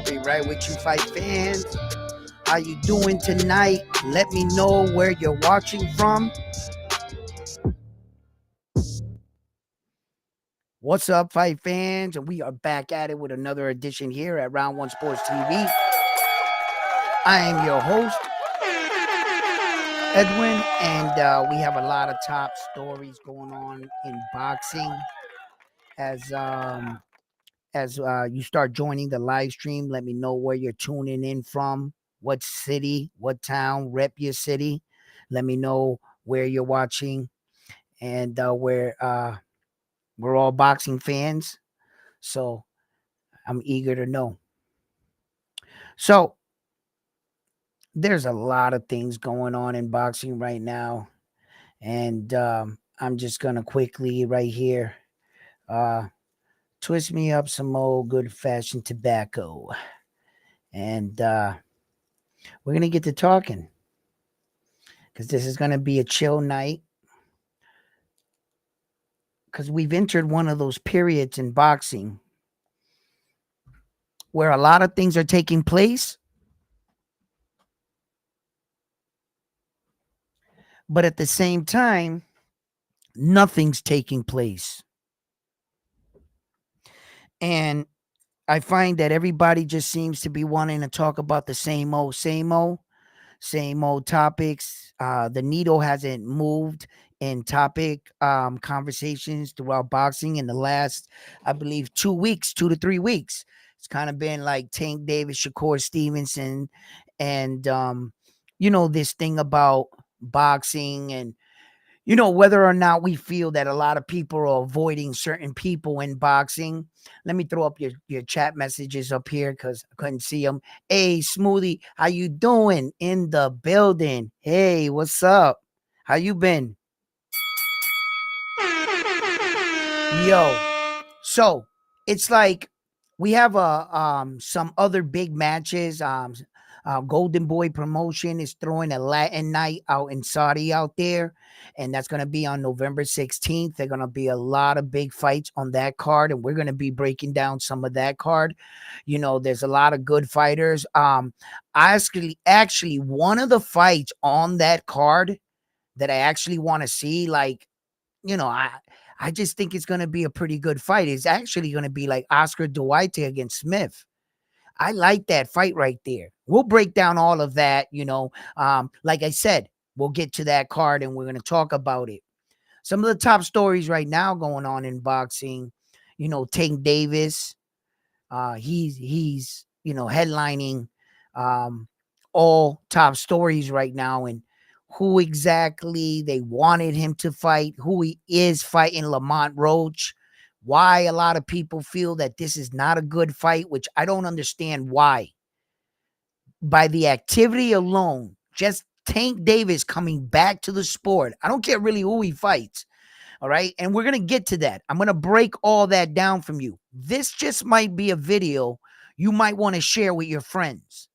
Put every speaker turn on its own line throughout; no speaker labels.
be right with you, fight fans. How you doing tonight? Let me know where you're watching from. What's up, fight fans? And we are back at it with another edition here at Round One Sports TV. I am your host, Edwin, and we have a lot of top stories going on in boxing. As you start joining the live stream, let me know where you're tuning in from, what city, what town, rep your city. Let me know where you're watching, and we're all boxing fans, so I'm eager to know. So there's a lot of things going on in boxing right now, and I'm just gonna quickly right here twist me up some old good-fashioned tobacco, and we're going to get to talking because this is going to be a chill night because we've entered one of those periods in boxing where a lot of things are taking place, but at the same time, nothing's taking place. And I find that everybody just seems to be wanting to talk about the same old topics. The needle hasn't moved in topic conversations throughout boxing in the last, I believe, 2 to 3 weeks. It's kind of been like Tank Davis, Shakur Stevenson, and this thing about boxing and whether or not we feel that a lot of people are avoiding certain people in boxing. Let me throw up your chat messages up here because I couldn't see them. Hey, Smoothie, how you doing? In the building. Hey, what's up? How you been? Yo, so it's like we have some other big matches. Golden Boy Promotion is throwing a Latin night out in Saudi out there, and that's going to be on November 16th. There's going to be a lot of big fights on that card, and we're going to be breaking down some of that card. There's a lot of good fighters. Actually, one of the fights on that card that I actually want to see, I just think it's going to be a pretty good fight. It's actually going to be like Oscar Duarte against Smith. I like that fight right there. We'll break down all of that, like I said, we'll get to that card and we're going to talk about it. Some of the top stories right now going on in boxing, Tank Davis, he's headlining all top stories right now, and who exactly they wanted him to fight, who he is fighting Lamont Roach, why a lot of people feel that this is not a good fight, which I don't understand why. By the activity alone, just Tank Davis coming back to the sport, I don't care really who he fights, all right? And we're going to get to that. I'm going to break all that down from you. This just might be a video you might want to share with your friends,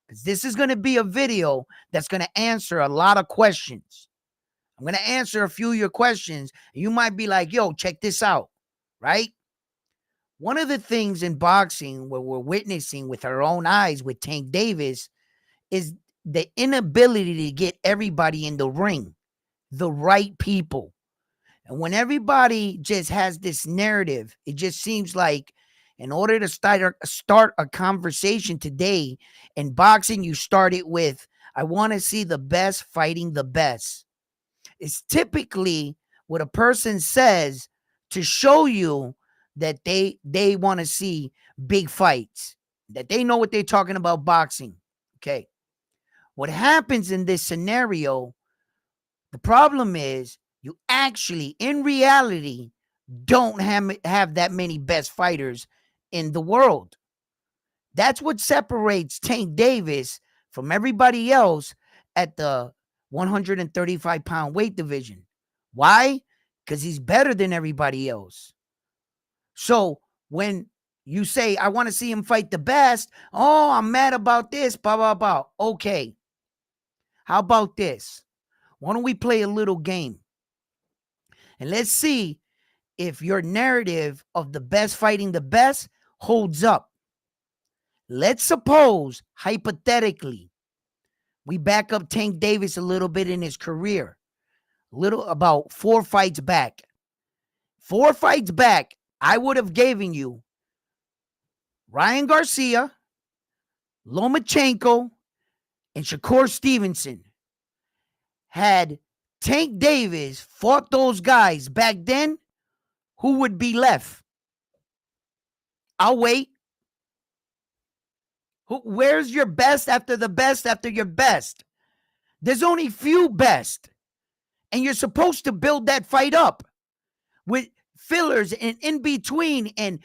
because this is going to be a video that's going to answer a lot of questions. I'm going to answer a few of your questions. And you might be like, yo, check this out, right? One of the things in boxing where we're witnessing with our own eyes with Tank Davis is the inability to get everybody in the ring, the right people. And when everybody just has this narrative, it just seems like in order to start a conversation today in boxing, you start it with, I want to see the best fighting the best. It's typically what a person says to show you that they want to see big fights, that they know what they're talking about boxing. Okay. What happens in this scenario, the problem is you actually, in reality, don't have that many best fighters in the world. That's what separates Tank Davis from everybody else at the 135-pound weight division. Why? Because he's better than everybody else. So when you say, I want to see him fight the best, oh, I'm mad about this, blah, blah, blah. Okay. How about this? Why don't we play a little game? And let's see if your narrative of the best fighting the best holds up. Let's suppose, hypothetically, we back up Tank Davis a little bit in his career. Little about 4 fights back. 4 fights back, I would have given you Ryan Garcia, Lomachenko, and Shakur Stevenson. Had Tank Davis fought those guys back then, who would be left? I'll wait. Where's your best after the best after your best? There's only few best. And you're supposed to build that fight up with fillers and in between and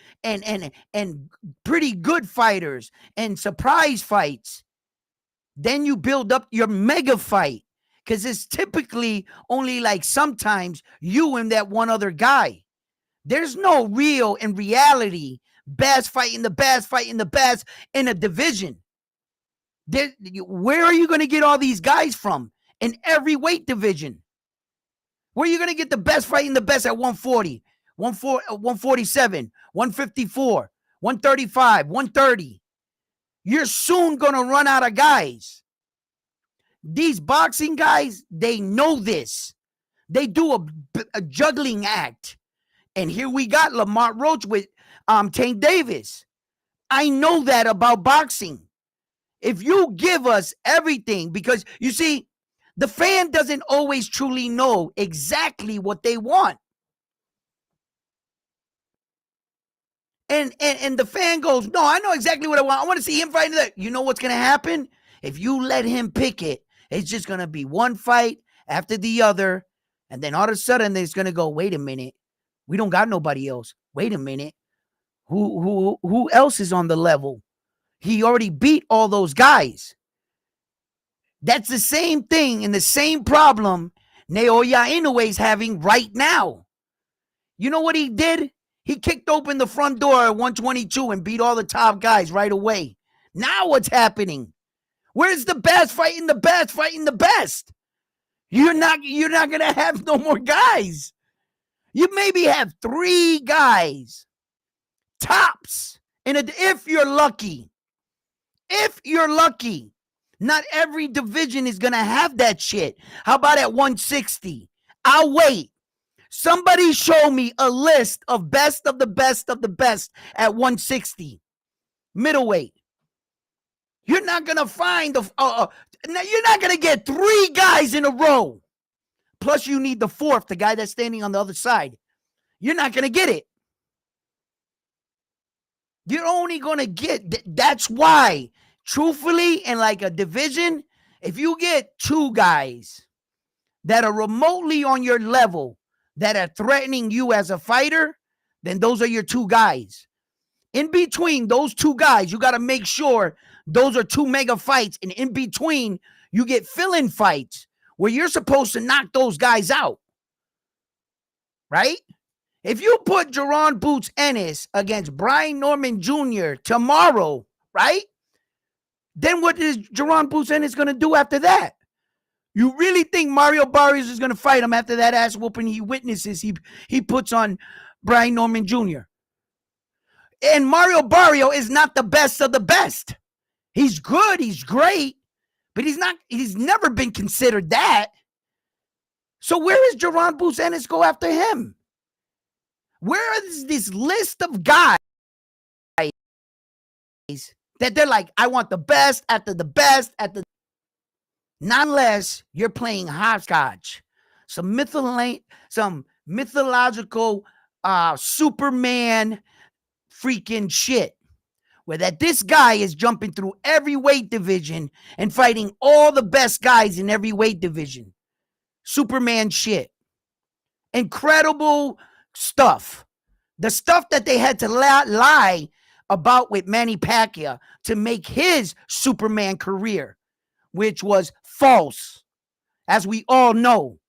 pretty good fighters and surprise fights. Then you build up your mega fight, because it's typically only like sometimes you and that one other guy. There's no real, in reality, best fighting the best fighting the best in a division. Where are you going to get all these guys from in every weight division? Where are you going to get the best fighting the best at 140, 147, 154, 135, 130? You're soon going to run out of guys. These boxing guys, they know this. They do a juggling act. And here we got Lamont Roach with Tank Davis. I know that about boxing. If you give us everything, because you see, the fan doesn't always truly know exactly what they want. And the fan goes, no, I know exactly what I want. I want to see him fighting that. You know what's going to happen? If you let him pick it, it's just going to be one fight after the other. And then all of a sudden, it's going to go, wait a minute. We don't got nobody else. Wait a minute. Who else is on the level? He already beat all those guys. That's the same thing and the same problem Naoya Inoue is having right now. You know what he did? He kicked open the front door at 122 and beat all the top guys right away. Now what's happening? Where's the best fighting the best fighting the best? You're not going to have no more guys. You maybe have 3 guys, tops, if you're lucky. If you're lucky. Not every division is going to have that shit. How about at 160? I'll wait. Somebody show me a list of best of the best of the best at 160. Middleweight. You're not going to find you're not going to get 3 guys in a row. Plus you need the 4th, the guy that's standing on the other side. You're not going to get it. You're only going to get, that's why, truthfully, in like a division, if you get 2 guys that are remotely on your level, that are threatening you as a fighter, then those are your 2 guys. In between those 2 guys, you got to make sure those are 2 mega fights. And in between, you get fill-in fights where you're supposed to knock those guys out. Right? If you put Jaron Boots Ennis against Brian Norman Jr. tomorrow, right? Then what is Jaron Boots Ennis going to do after that? You really think Mario Barrios is going to fight him after that ass whooping he witnesses he puts on Brian Norman Jr.? And Mario Barrio is not the best of the best. He's good, he's great, but he's never been considered that. So where is Jaron Boots Ennis go after him? Where is this list of guys that they're like, I want the best after the best at the... Not unless you're playing hopscotch. Some mythological Superman freaking shit. Where that this guy is jumping through every weight division and fighting all the best guys in every weight division. Superman shit. Incredible stuff. The stuff that they had to lie about with Manny Pacquiao to make his Superman career, which was false. As we all know,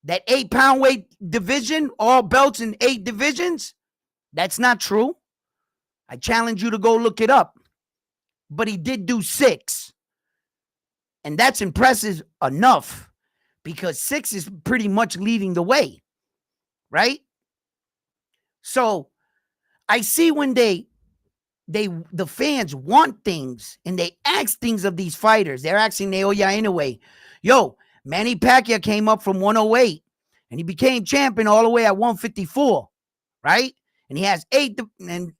that 8-pound weight division, all belts in 8 divisions, that's not true. I challenge you to go look it up. But he did do 6. And that's impressive enough, because 6 is pretty much leading the way. Right? So I see when they the fans want things and they ask things of these fighters. They're asking Naoya Inoue, yo, Manny Pacquiao came up from 108 and he became champion all the way at 154, right? And he has 8. And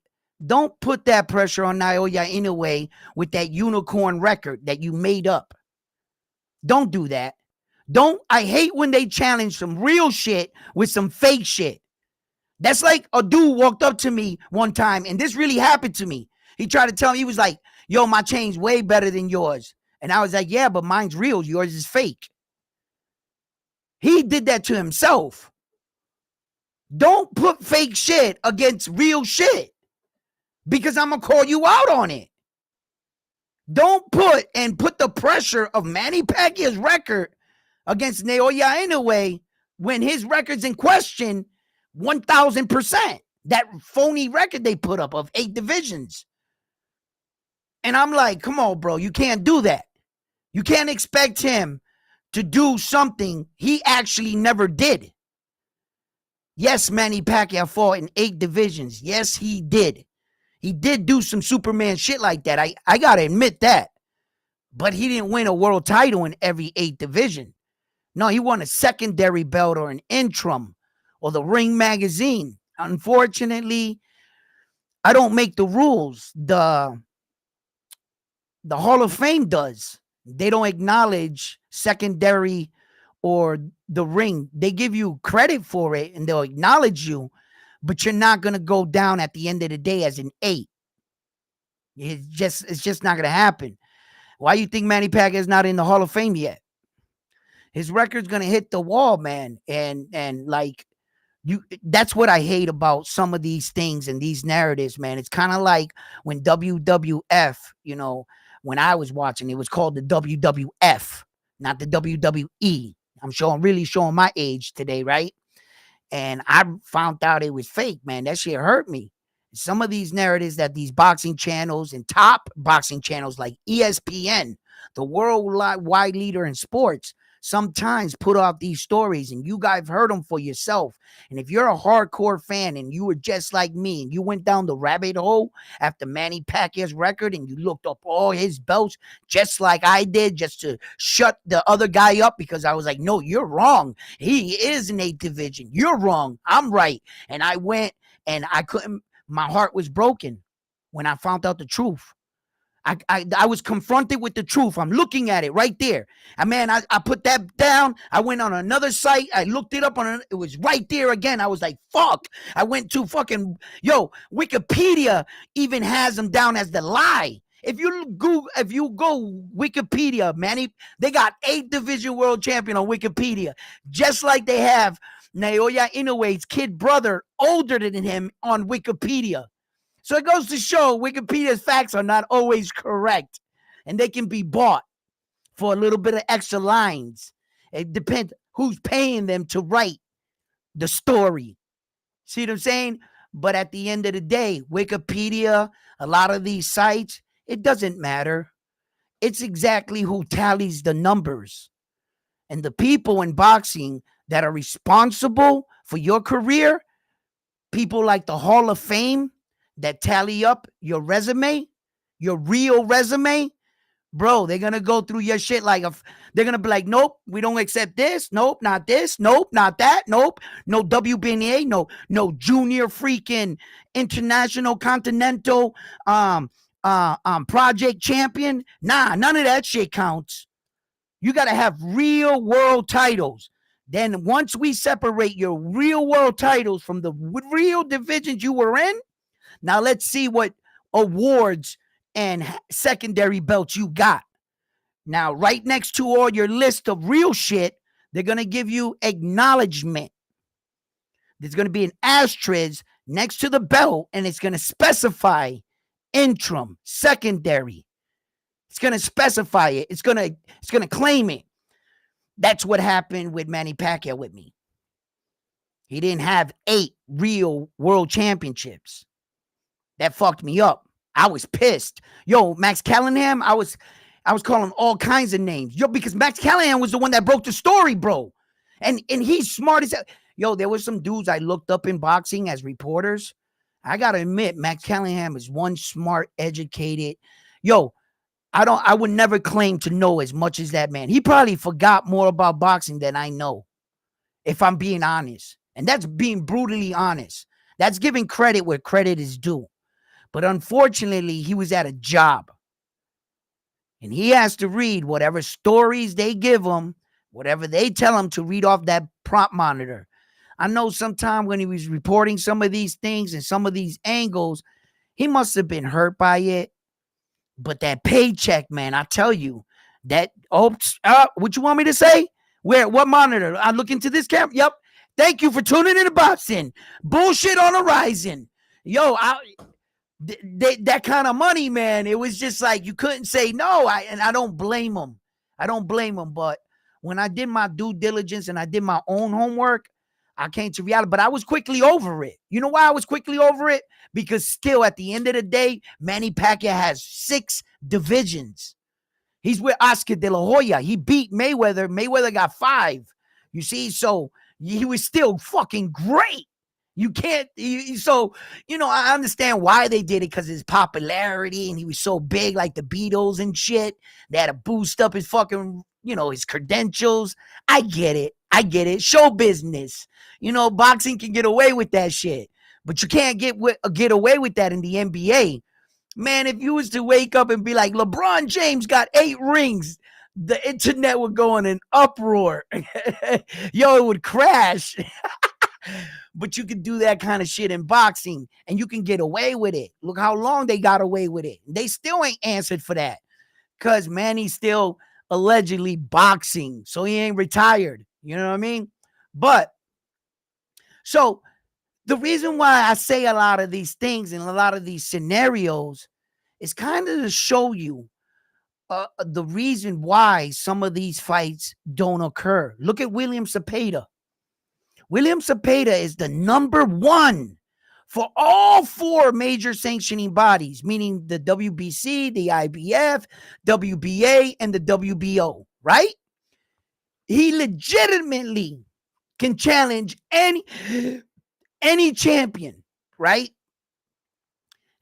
don't put that pressure on Naoya Inoue with that unicorn record that you made up. Don't do that. I hate when they challenge some real shit with some fake shit. That's like a dude walked up to me one time, and this really happened to me. He tried to tell me, he was like, yo, my chain's way better than yours. And I was like, yeah, but mine's real. Yours is fake. He did that to himself. Don't put fake shit against real shit because I'm going to call you out on it. Don't put the pressure of Manny Pacquiao's record against Naoya Inoue when his record's in question 1,000%. That phony record they put up of 8 divisions. And I'm like, come on, bro. You can't do that. You can't expect him to do something he actually never did. Yes, Manny Pacquiao fought in 8 divisions. Yes, he did. He did do some Superman shit like that. I got to admit that. But he didn't win a world title in every 8 division. No, he won a secondary belt or an interim or the Ring magazine. Unfortunately, I don't make the rules. The Hall of Fame does. They don't acknowledge secondary or the Ring. They give you credit for it and they'll acknowledge you, but you're not going to go down at the end of the day as an 8. It's just not going to happen. Why do you think Manny Pacquiao is not in the Hall of Fame yet? His record's going to hit the wall, man. And like, that's what I hate about some of these things and these narratives, man. It's kind of like when WWF, when I was watching, it was called the WWF, not the WWE. I'm really showing my age today, right? And I found out it was fake, man. That shit hurt me. Some of these narratives that these boxing channels and top boxing channels like ESPN, the worldwide leader in sports, sometimes put out these stories, and you guys heard them for yourself. And if you're a hardcore fan and you were just like me and you went down the rabbit hole after Manny Pacquiao's record and you looked up all his belts just like I did, just to shut the other guy up, because I was like, no, you're wrong. He is in 8 division. You're wrong. I'm right. And I went and I couldn't, my heart was broken when I found out the truth. I was confronted with the truth. I'm looking at it right there. And man, I put that down. I went on another site. I looked it up it was right there again. I was like, fuck. I went to Wikipedia even has them down as the lie. If you go Wikipedia, Manny, they got 8 division world champion on Wikipedia, just like they have Naoya Inoue's kid brother older than him on Wikipedia. So it goes to show Wikipedia's facts are not always correct, and they can be bought for a little bit of extra lines. It depends who's paying them to write the story. See what I'm saying? But at the end of the day, Wikipedia, a lot of these sites, it doesn't matter. It's exactly who tallies the numbers. And the people in boxing that are responsible for your career, people like the Hall of Fame, that tally up your resume, your real resume, bro, they're going to go through your shit like they're going to be like, nope, we don't accept this. Nope, not this. Nope, not that. Nope, no WBA, no junior freaking international continental project champion. Nah, none of that shit counts. You got to have real world titles. Then once we separate your real world titles from the real divisions you were in, now let's see what awards and secondary belts you got. Now, right next to all your list of real shit, they're going to give you acknowledgement. There's going to be an asterisk next to the belt, and it's going to specify interim, secondary. It's going to specify it. It's going to claim it. That's what happened with Manny Pacquiao with me. He didn't have 8 real world championships. That fucked me up. I was pissed. Yo, Max Callahan, I was calling all kinds of names. Yo, because Max Callahan was the one that broke the story, bro. And he's smart as hell. Yo, there was some dudes I looked up in boxing as reporters. I gotta admit, Max Callahan is one smart, educated. Yo, I would never claim to know as much as that man. He probably forgot more about boxing than I know, if I'm being honest. And that's being brutally honest. That's giving credit where credit is due. But unfortunately, he was at a job. And he has to read whatever stories they give him, whatever they tell him to read off that prompt monitor. I know sometime when he was reporting some of these things and some of these angles, he must have been hurt by it. But that paycheck, man, I tell you, that, what you want me to say? Where, what monitor? I look into this camera. Yep. Thank you for tuning in to boxing. Bullshit on horizon. Yo, that kind of money, man. It was just like you couldn't say no. And I don't blame him. I don't blame him. But when I did my due diligence and I did my own homework, I came to reality. But I was quickly over it. You know why I was quickly over it? Because still, at the end of the day, Manny Pacquiao has 6 divisions. He's with Oscar De La Hoya. He beat Mayweather. Mayweather got 5. You see, so he was still fucking great. You can't, so, I understand why they did it, because his popularity and he was so big, like the Beatles and shit. They had to boost up his fucking, his credentials. I get it. Show business. Boxing can get away with that shit, but you can't get away with that in the NBA. Man, if you was to wake up and be like, LeBron James got 8 rings, the internet would go in an uproar. Yo, it would crash. But you can do that kind of shit in boxing and you can get away with it. Look how long they got away with it. They still ain't answered for that, because Manny's still allegedly boxing. So he ain't retired. You know what I mean? But so the reason why I say a lot of these things and a lot of these scenarios is kind of to show you the reason why some of these fights don't occur. Look at William Cepeda. William Cepeda is the number 1 for all 4 major sanctioning bodies, meaning the WBC, the IBF, WBA, and the WBO, right? He legitimately can challenge any champion, right?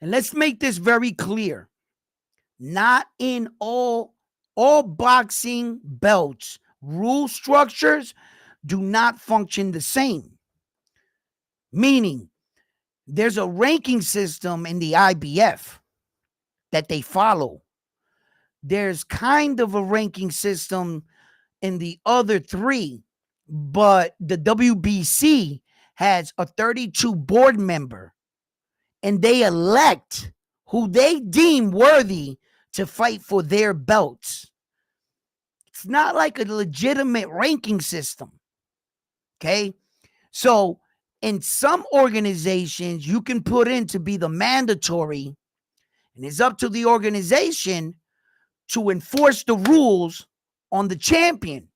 And let's make this very clear. Not in all boxing belts, rule structures do not function the same. Meaning, there's a ranking system in the IBF that they follow. There's kind of a ranking system in the other 3, but the WBC has a 32 board member, and they elect who they deem worthy to fight for their belts. It's not like a legitimate ranking system. Okay? So in some organizations, you can put in to be the mandatory, and it's up to the organization to enforce the rules on the champion.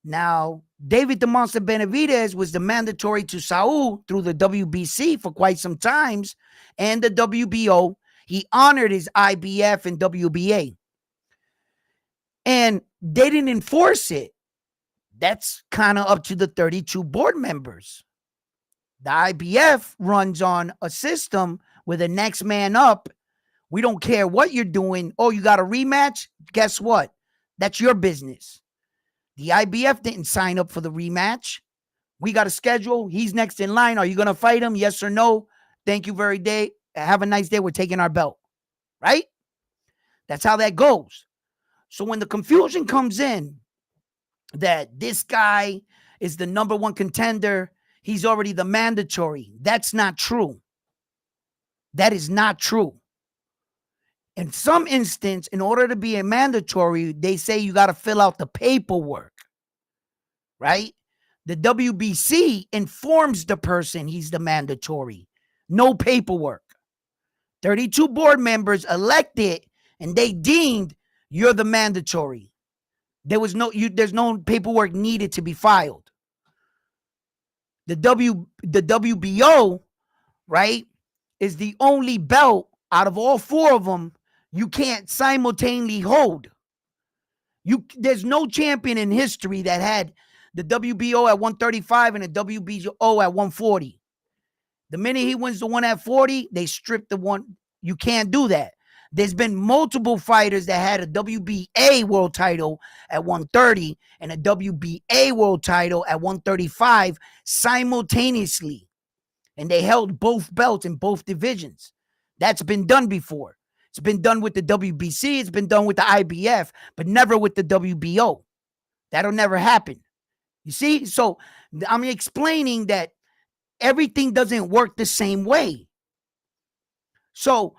Now, David the Monster Benavidez was the mandatory to Saul through the WBC for quite some times, and the WBO. He honored his IBF and WBA. And they didn't enforce it. That's kind of up to the 32 board members. The IBF runs on a system where the next man up, we don't care what you're doing. Oh, you got a rematch? Guess what? That's your business. The IBF didn't sign up for the rematch. We got a schedule. He's next in line. Are you going to fight him? Yes or no? Thank you very day. Have a nice day. We're taking our belt. Right? That's how that goes. So when the confusion comes in that this guy is the number 1 contender, he's already the mandatory. That's not true. That is not true. In some instance, in order to be a mandatory, they say you got to fill out the paperwork, right? The WBC informs the person he's the mandatory. No paperwork. 32 board members elected, and they deemed you're the mandatory. There's no paperwork needed to be filed. The WBO, right, is the only belt out of all 4 of them you can't simultaneously hold. There's no champion in history that had the WBO at 135 and the WBO at 140. The minute he wins the one at 40, they strip the one. You can't do that. There's been multiple fighters that had a WBA world title at 130 and a WBA world title at 135 simultaneously. And they held both belts in both divisions. That's been done before. It's been done with the WBC. It's been done with the IBF, but never with the WBO. That'll never happen. You see? So I'm explaining that everything doesn't work the same way. So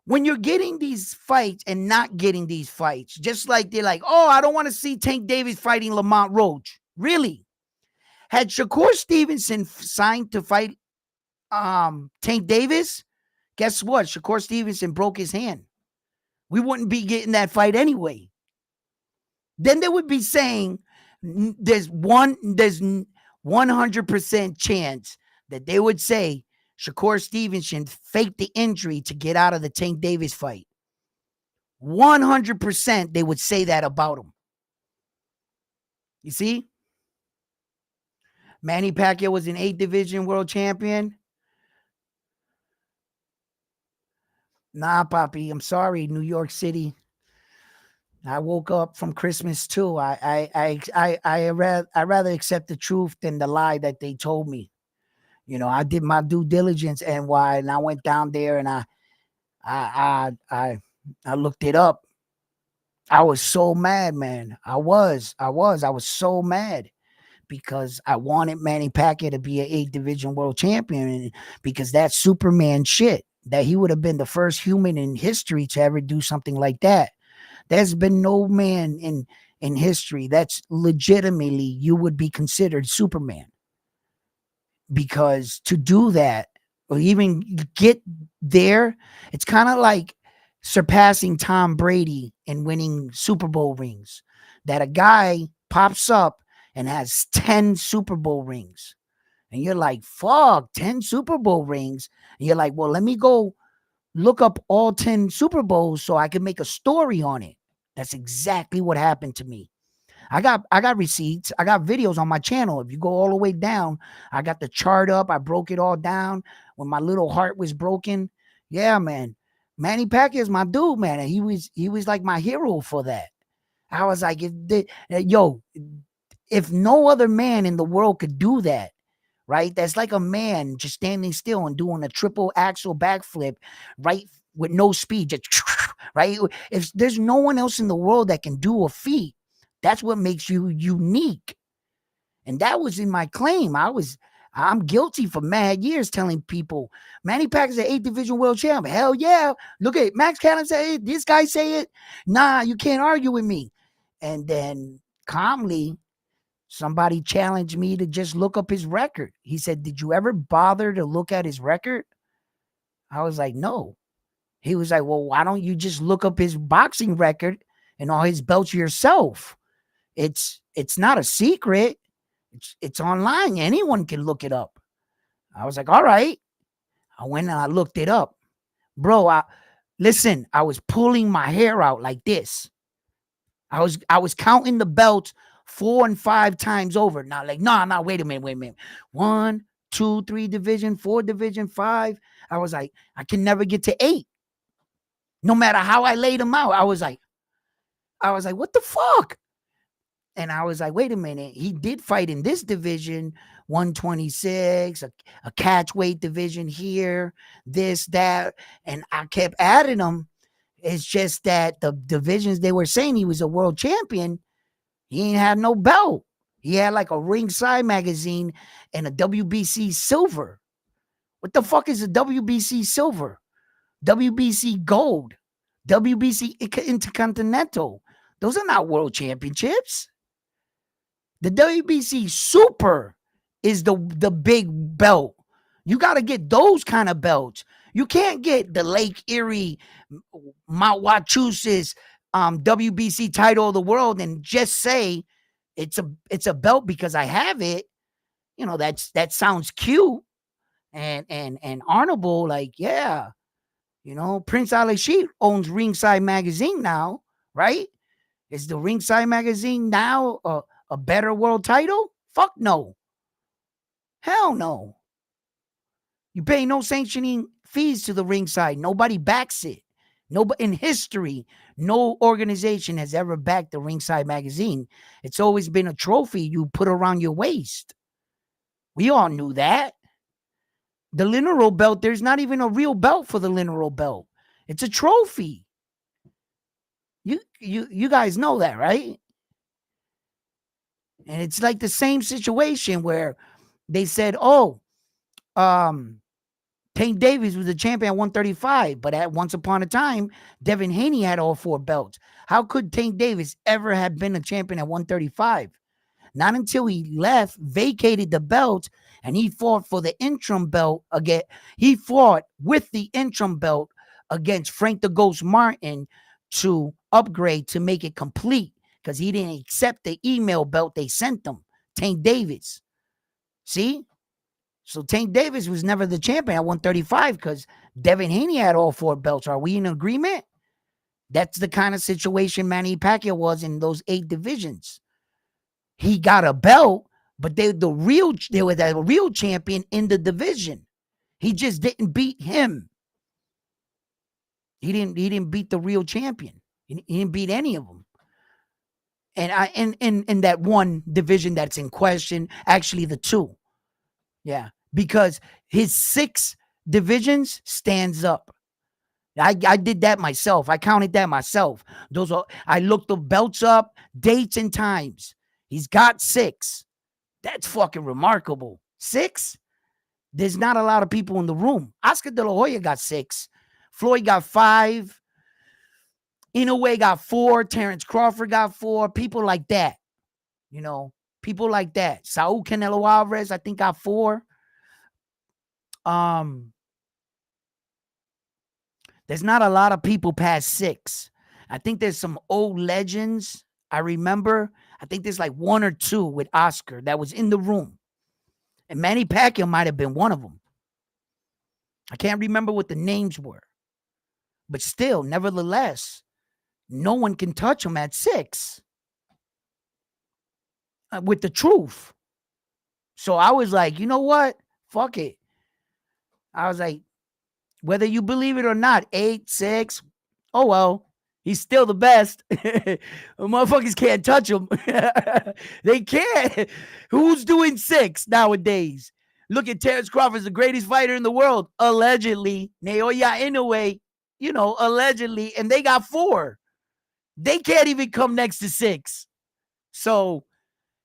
when you're getting these fights and not getting these fights, just like they're like, oh, I don't want to see Tank Davis fighting Lamont Roach. Really? Had Shakur Stevenson signed to fight Tank Davis, guess what? Shakur Stevenson broke his hand. We wouldn't be getting that fight anyway. Then they would be saying there's 100% chance that they would say Shakur Stevenson faked the injury to get out of the Tank Davis fight. 100% they would say that about him. You see? Manny Pacquiao was an 8 division world champion. Nah, Papi, I'm sorry, New York City. I woke up from Christmas too. I rather accept the truth than the lie that they told me. You know, I did my due diligence, and I went down there and I looked it up. I was so mad, man. I was so mad because I wanted Manny Pacquiao to be an 8 division world champion, because that's Superman shit. That he would have been the first human in history to ever do something like that. There's been no man in history that's legitimately you would be considered Superman. Because to do that or even get there, it's kind of like surpassing Tom Brady and winning Super Bowl rings. That a guy pops up and has 10 Super Bowl rings. And you're like, fuck, 10 Super Bowl rings. And you're like, well, let me go look up all 10 Super Bowls so I can make a story on it. That's exactly what happened to me. I got receipts. I got videos on my channel. If you go all the way down, I got the chart up. I broke it all down when my little heart was broken. Yeah, man. Manny Pacquiao is my dude, man. And he was like my hero for that. I was like, if no other man in the world could do that, right? That's like a man just standing still and doing a triple axel backflip, right? With no speed, just right? If there's no one else in the world that can do a feat, that's what makes you unique. And that was in my claim. I'm guilty for mad years telling people, Manny Pacquiao's an 8 division world champ. Hell yeah. Look at Max Cannon say it. This guy say it. Nah, you can't argue with me. And then calmly, somebody challenged me to just look up his record. He said, did you ever bother to look at his record? I was like, no. He was like, well, why don't you just look up his boxing record and all his belts yourself? It's not a secret. It's online. Anyone can look it up. I was like, all right. I went and I looked it up. Bro, listen, I was pulling my hair out like this. I was counting the belts 4 and 5 times over. Now, like, no, wait a minute. 1, 2, 3 division, 4 division, 5. I was like, I can never get to 8. No matter how I laid them out, I was like, what the fuck? And I was like, wait a minute. He did fight in this division, 126, a catch weight division here, this, that. And I kept adding them. It's just that the divisions they were saying he was a world champion, he ain't had no belt. He had like a Ringside magazine and a WBC silver. What the fuck is a WBC silver? WBC gold, WBC intercontinental. Those are not world championships. The WBC super is the big belt. You got to get those kind of belts. You can't get the Lake Erie, Mount Wachusett WBC title of the world and just say it's a belt because I have it. You know, that sounds cute and honorable. Like, yeah, you know, Prince Ali Sheik owns Ringside magazine now, right? Is the Ringside magazine now a better world title? Fuck no. Hell no. You pay no sanctioning fees to the ringside. Nobody backs it. Nobody in history, no organization has ever backed the Ringside magazine. It's always been a trophy you put around your waist. We all knew that. The Lineal belt, there's not even a real belt for the Lineal belt. It's a trophy. You guys know that, right? And it's like the same situation where they said, oh, Tank Davis was the champion at 135, but at once upon a time, Devin Haney had all 4 belts. How could Tank Davis ever have been a champion at 135? Not until he left, vacated the belt, and he fought for the interim belt again. He fought with the interim belt against Frank the Ghost Martin to upgrade, to make it complete, because he didn't accept the email belt they sent him, Tank Davis. See? So Tank Davis was never the champion at 135 because Devin Haney had all 4 belts. Are we in agreement? That's the kind of situation Manny Pacquiao was in those 8 divisions. He got a belt, but they were the real champion in the division. He just didn't beat him. He didn't beat the real champion. He didn't beat any of them. And in that one division that's in question, actually the 2. Yeah, because his 6 divisions stands up. I did that myself. I counted that myself. I looked the belts up, dates and times. He's got 6. That's fucking remarkable. 6? There's not a lot of people in the room. Oscar De La Hoya got 6. Floyd got 5. Inoue got 4. Terrence Crawford got 4. People like that. You know, people like that. Saul Canelo Alvarez, I think, got 4. There's not a lot of people past 6. I think there's some old legends. I remember. I think there's like 1 or 2 with Oscar that was in the room. And Manny Pacquiao might have been one of them. I can't remember what the names were. But still, nevertheless, no one can touch him at 6. With the truth. So I was like, you know what? Fuck it. I was like, whether you believe it or not, 8, 6, oh well. He's still the best. Motherfuckers can't touch him. They can't. Who's doing 6 nowadays? Look at Terrence Crawford, the greatest fighter in the world, allegedly. Naoya Inoue, allegedly, and they got 4. They can't even come next to 6. So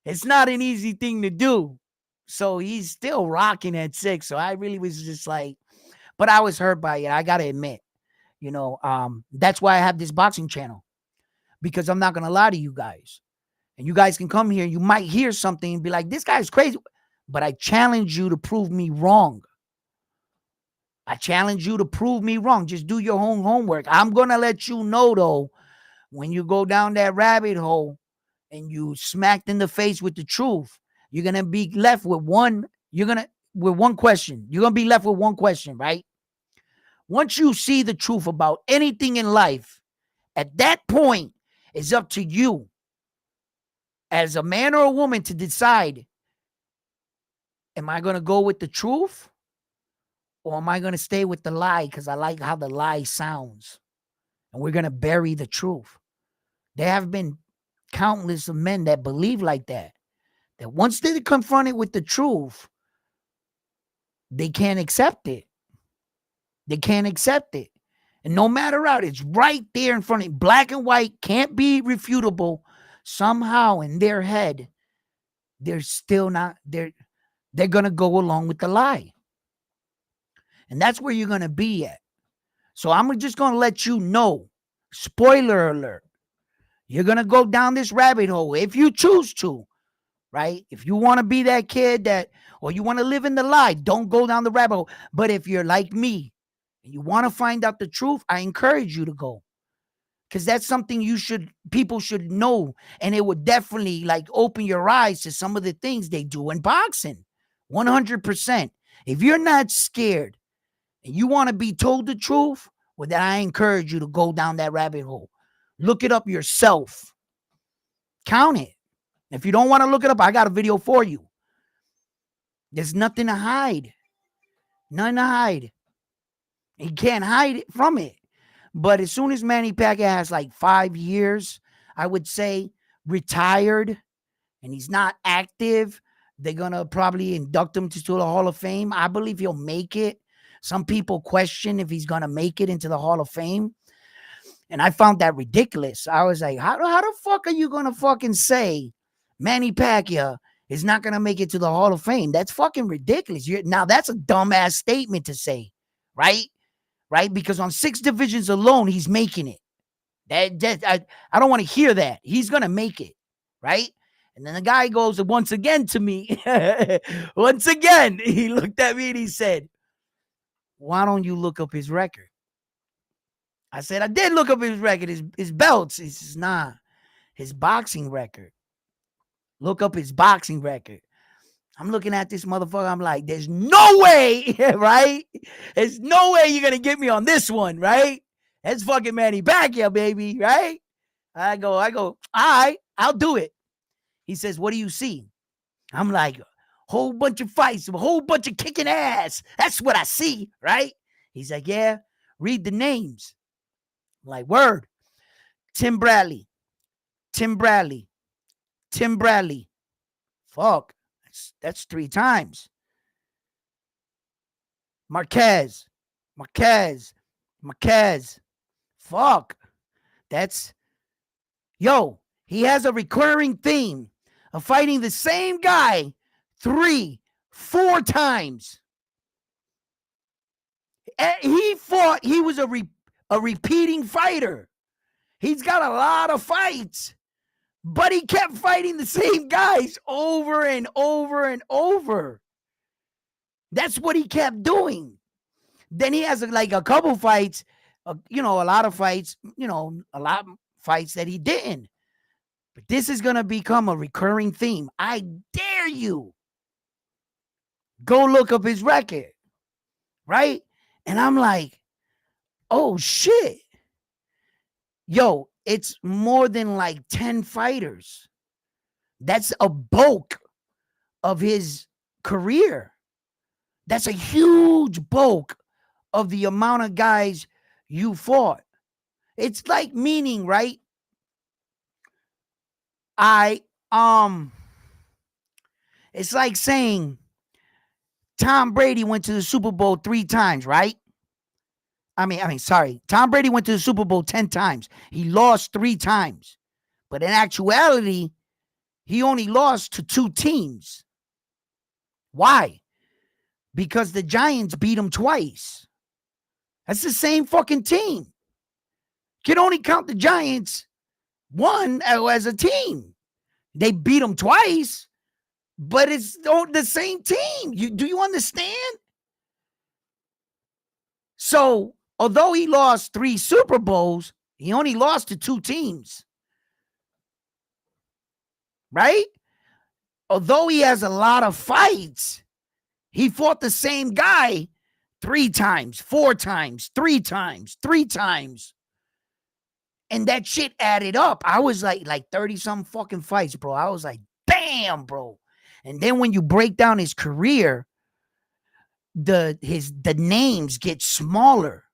it's not an easy thing to do. So he's still rocking at 6. So I really was just like, but I was hurt by it. I got to admit. That's why I have this boxing channel, because I'm not going to lie to you guys, and you guys can come here. You might hear something and be like, this guy's crazy, but I challenge you to prove me wrong. I challenge you to prove me wrong. Just do your own homework. I'm going to let you know, though, when you go down that rabbit hole and you smacked in the face with the truth, you're going to be left with one question. You're going to be left with one question, right? Once you see the truth about anything in life, at that point, it's up to you as a man or a woman to decide, am I going to go with the truth or am I going to stay with the lie because I like how the lie sounds? And we're going to bury the truth. There have been countless of men that believe like that once they're confronted with the truth, they can't accept it. They can't accept it. And no matter how, it's right there in front of you. Black and white, can't be refutable. Somehow in their head, they're still not, they're going to go along with the lie. And that's where you're going to be at. So I'm just going to let you know, spoiler alert, you're going to go down this rabbit hole if you choose to, right? If you want to be that kid or you want to live in the lie, don't go down the rabbit hole. But if you're like me, and you want to find out the truth, I encourage you to go. Because that's something people should know. And it would definitely open your eyes to some of the things they do in boxing. 100%. If you're not scared and you want to be told the truth, well, then I encourage you to go down that rabbit hole. Look it up yourself. Count it. If you don't want to look it up, I got a video for you. There's nothing to hide. None to hide. He can't hide it from it. But as soon as Manny Pacquiao has like 5 years, I would say, retired, and he's not active, they're gonna probably induct him to the Hall of Fame. I believe he'll make it. Some people question if he's gonna make it into the Hall of Fame. And I found that ridiculous. I was like, how the fuck are you gonna fucking say Manny Pacquiao is not gonna make it to the Hall of Fame? That's fucking ridiculous. Now that's a dumbass statement to say, right? Right? Because on 6 divisions alone, he's making it. I don't want to hear that. He's gonna make it, right? And then the guy goes once again to me. Once again, he looked at me and he said, "Why don't you look up his record?" I said, "I did look up his record, his belts." He says, "Nah, his boxing record. Look up his boxing record." I'm looking at this motherfucker. I'm like, "There's no way, right? There's no way you're gonna get me on this one, right? That's fucking Manny Pacquiao, baby, right?" I go, all right, I'll do it. He says, "What do you see?" I'm like, "Whole bunch of fights, a whole bunch of kicking ass. That's what I see, right?" He's like, "Yeah, read the names." I'm like, "Word. Tim Bradley, Tim Bradley, Tim Bradley. Fuck. That's 3 times. Marquez, Marquez, Marquez. Fuck. That's, yo, he has a recurring theme of fighting the same guy 3, 4 times. He was a repeating fighter. He's got a lot of fights, but he kept fighting the same guys over and over and over. That's what he kept doing. Then he has like a couple fights, a lot of fights, a lot of fights that he didn't. But this is going to become a recurring theme. I dare you. Go look up his record, right? And I'm like, oh shit. Yo, it's more than like 10 fighters. That's a bulk of his career. That's a huge bulk of the amount of guys you fought. It's like meaning, right? It's like saying Tom Brady went to the Super Bowl 3 times, right? Sorry. Tom Brady went to the Super Bowl 10 times. He lost 3 times. But in actuality, he only lost to 2 teams. Why? Because the Giants beat him twice. That's the same fucking team. You can only count the Giants one as a team. They beat him twice, but it's the same team. Do you understand? So, although he lost 3 Super Bowls, he only lost to 2 teams. Right? Although he has a lot of fights, he fought the same guy 3 times, 4 times, 3 times, 3 times. And that shit added up. I was like 30 some fucking fights, bro. I was like, damn, bro. And then when you break down his career, the names get smaller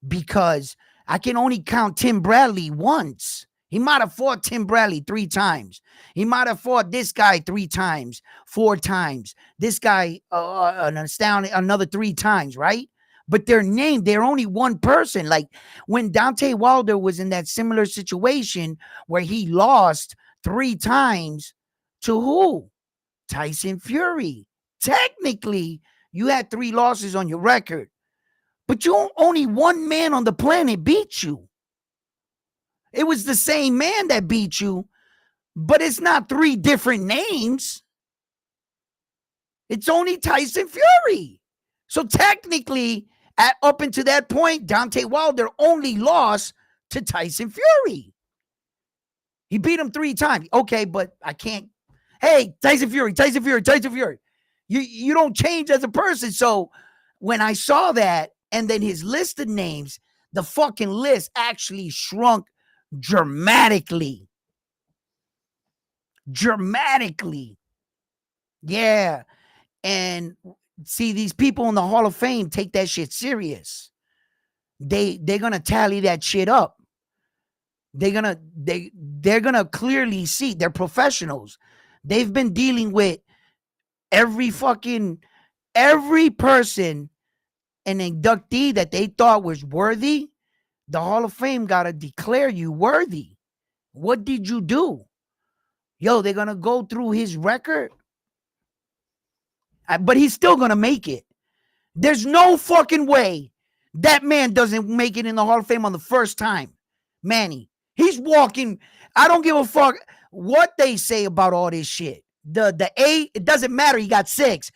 because I can only count Tim Bradley once. He might have fought Tim Bradley 3 times. He might have fought this guy 3 times, 4 times. This guy another 3 times, right? But they're named. They're only one person. Like when Deontay Wilder was in that similar situation where he lost 3 times to who? Tyson Fury. Technically, you had 3 losses on your record, but only one man on the planet beat you. It was the same man that beat you, but it's not 3 different names. It's only Tyson Fury. So technically, up until that point, Deontay Wilder only lost to Tyson Fury. He beat him 3 times. Okay, but I can't. Hey, Tyson Fury. You don't change as a person. So when I saw that and then his list of names, the fucking list actually shrunk dramatically. Yeah. And See, these people in the Hall of Fame take that shit serious. They're gonna tally that shit up. They're gonna clearly see they're professionals. They've been dealing with every fucking every person, an inductee that they thought was worthy. The Hall of Fame gotta declare you worthy. What did you do? Yo, they're gonna go through his record, but he's still gonna make it. There's no fucking way that man doesn't make it in the Hall of Fame on the first time. Manny, he's walking. I don't give a fuck what they say about all this shit. The A, it doesn't matter. He got 6.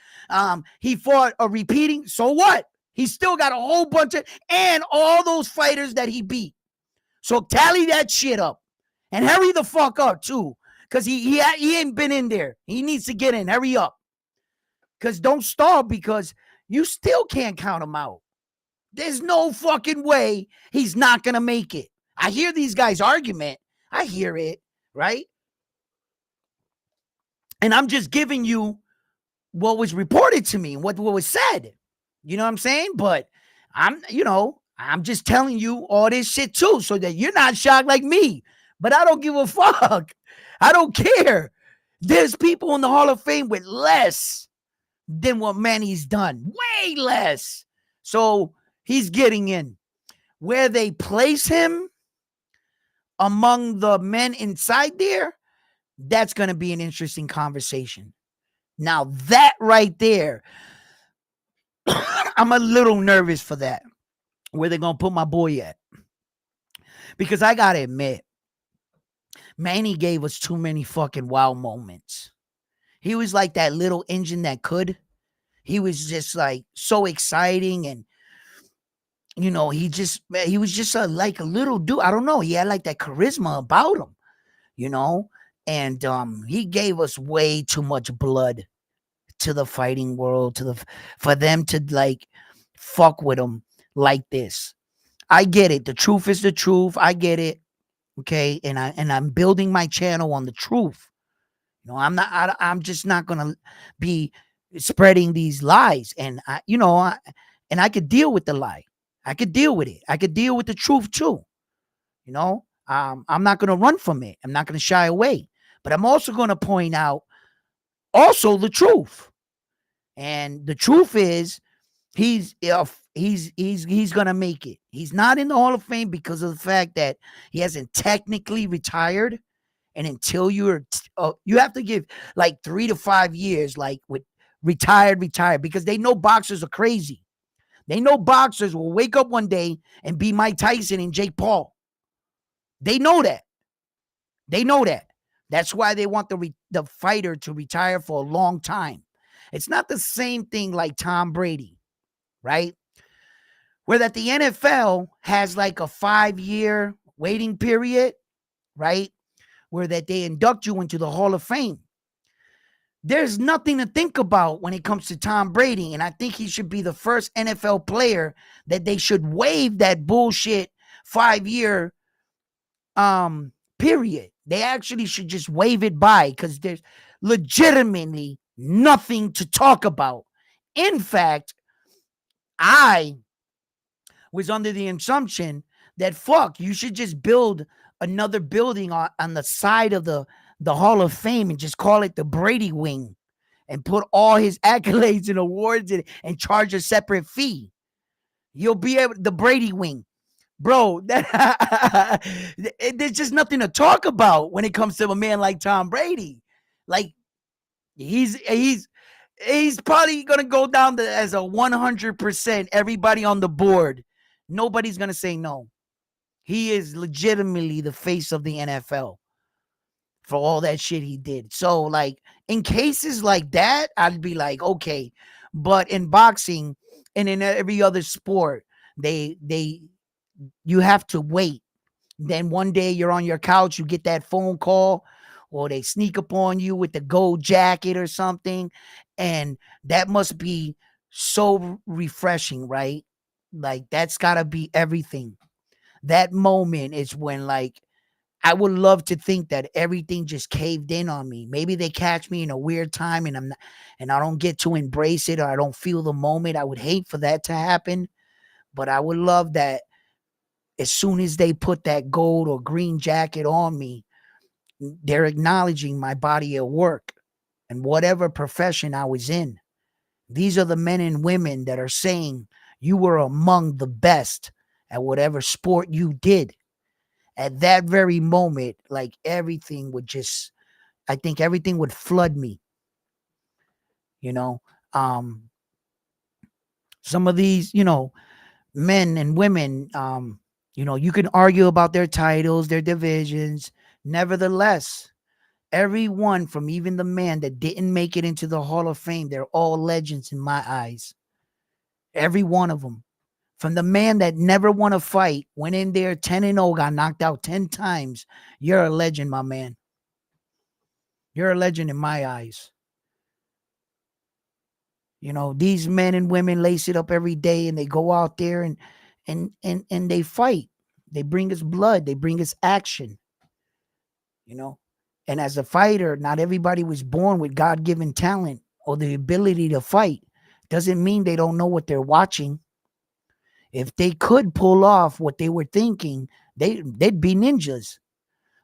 He fought a repeating. So what? He still got a whole bunch of, and all those fighters that he beat. So tally that shit up and hurry the fuck up too, because he ain't been in there. He needs to get in. Hurry up, because don't stall, because you still can't count him out. There's no fucking way he's not gonna make it. I hear these guys' argument. I hear it, right? And I'm just giving you what was reported to me, what was said. You know what I'm saying? But I'm just telling you all this shit too, so that you're not shocked like me. But I don't give a fuck. I don't care. There's people in the Hall of Fame with less than what Manny's done. Way less. So he's getting in. Where they place him among the men inside there, that's going to be an interesting conversation. Now, that right there, I'm a little nervous for that. Where they're going to put my boy at. Because I got to admit, Manny gave us too many fucking wow moments. He was like that little engine that could. He was just like so exciting, and he was just like a little dude. I don't know. He had like that charisma about him, and he gave us way too much blood to the fighting world, for them to like fuck with him like this. I get it. The truth is the truth. I get it. Okay, and I'm building my channel on the truth. I'm just not gonna be spreading these lies, and I could deal with the lie. I could deal with it. I could deal with the truth too. I'm not gonna run from it. I'm not gonna shy away. But I'm also gonna point out also the truth, and the truth is he's gonna make it. He's not in the Hall of Fame because of the fact that he hasn't technically retired. And until you have to give like 3 to 5 years, like with retired, because they know boxers are crazy. They know boxers will wake up one day and be Mike Tyson and Jake Paul. They know that. That's why they want the fighter to retire for a long time. It's not the same thing like Tom Brady, right? Where that the NFL has like a 5-year waiting period, right? Where that they induct you into the Hall of Fame. There's nothing to think about when it comes to Tom Brady, and I think he should be the first NFL player that they should waive that bullshit 5-year period. They actually should just waive it by, because there's legitimately nothing to talk about. In fact, I was under the assumption that you should just build another building on the side of the Hall of Fame and just call it the Brady Wing and put all his accolades and awards in it and charge a separate fee. You'll be able, the Brady Wing. Bro, there's just nothing to talk about when it comes to a man like Tom Brady. Like, he's probably going to go down as a 100%, everybody on the board. Nobody's going to say no. He is legitimately the face of the NFL for all that shit he did. So, like, in cases like that, I'd be like, okay. But in boxing and in every other sport, you have to wait. Then one day you're on your couch, you get that phone call, or they sneak up on you with the gold jacket or something. And that must be so refreshing, right? Like, that's got to be everything. That moment is when, like, I would love to think that everything just caved in on me. Maybe they catch me in a weird time and and I don't get to embrace it, or I don't feel the moment. I would hate for that to happen, but I would love that as soon as they put that gold or green jacket on me, they're acknowledging my body of work and whatever profession I was in. These are the men and women that are saying you were among the best at whatever sport you did. At that very moment, like everything would just, I think everything would flood me, you know. Um, some of these, men and women, you can argue about their titles, their divisions. Nevertheless, everyone from even the man that didn't make it into the Hall of Fame, they're all legends in my eyes. Every one of them. From the man that never won a fight, went in there 10-0, got knocked out 10 times. You're a legend, my man. You're a legend in my eyes. These men and women lace it up every day and they go out there and they fight. They bring us blood. They bring us action. you know. And as a fighter, not everybody was born with God-given talent or the ability to fight. Doesn't mean they don't know what they're watching. If they could pull off what they were thinking, they'd be ninjas.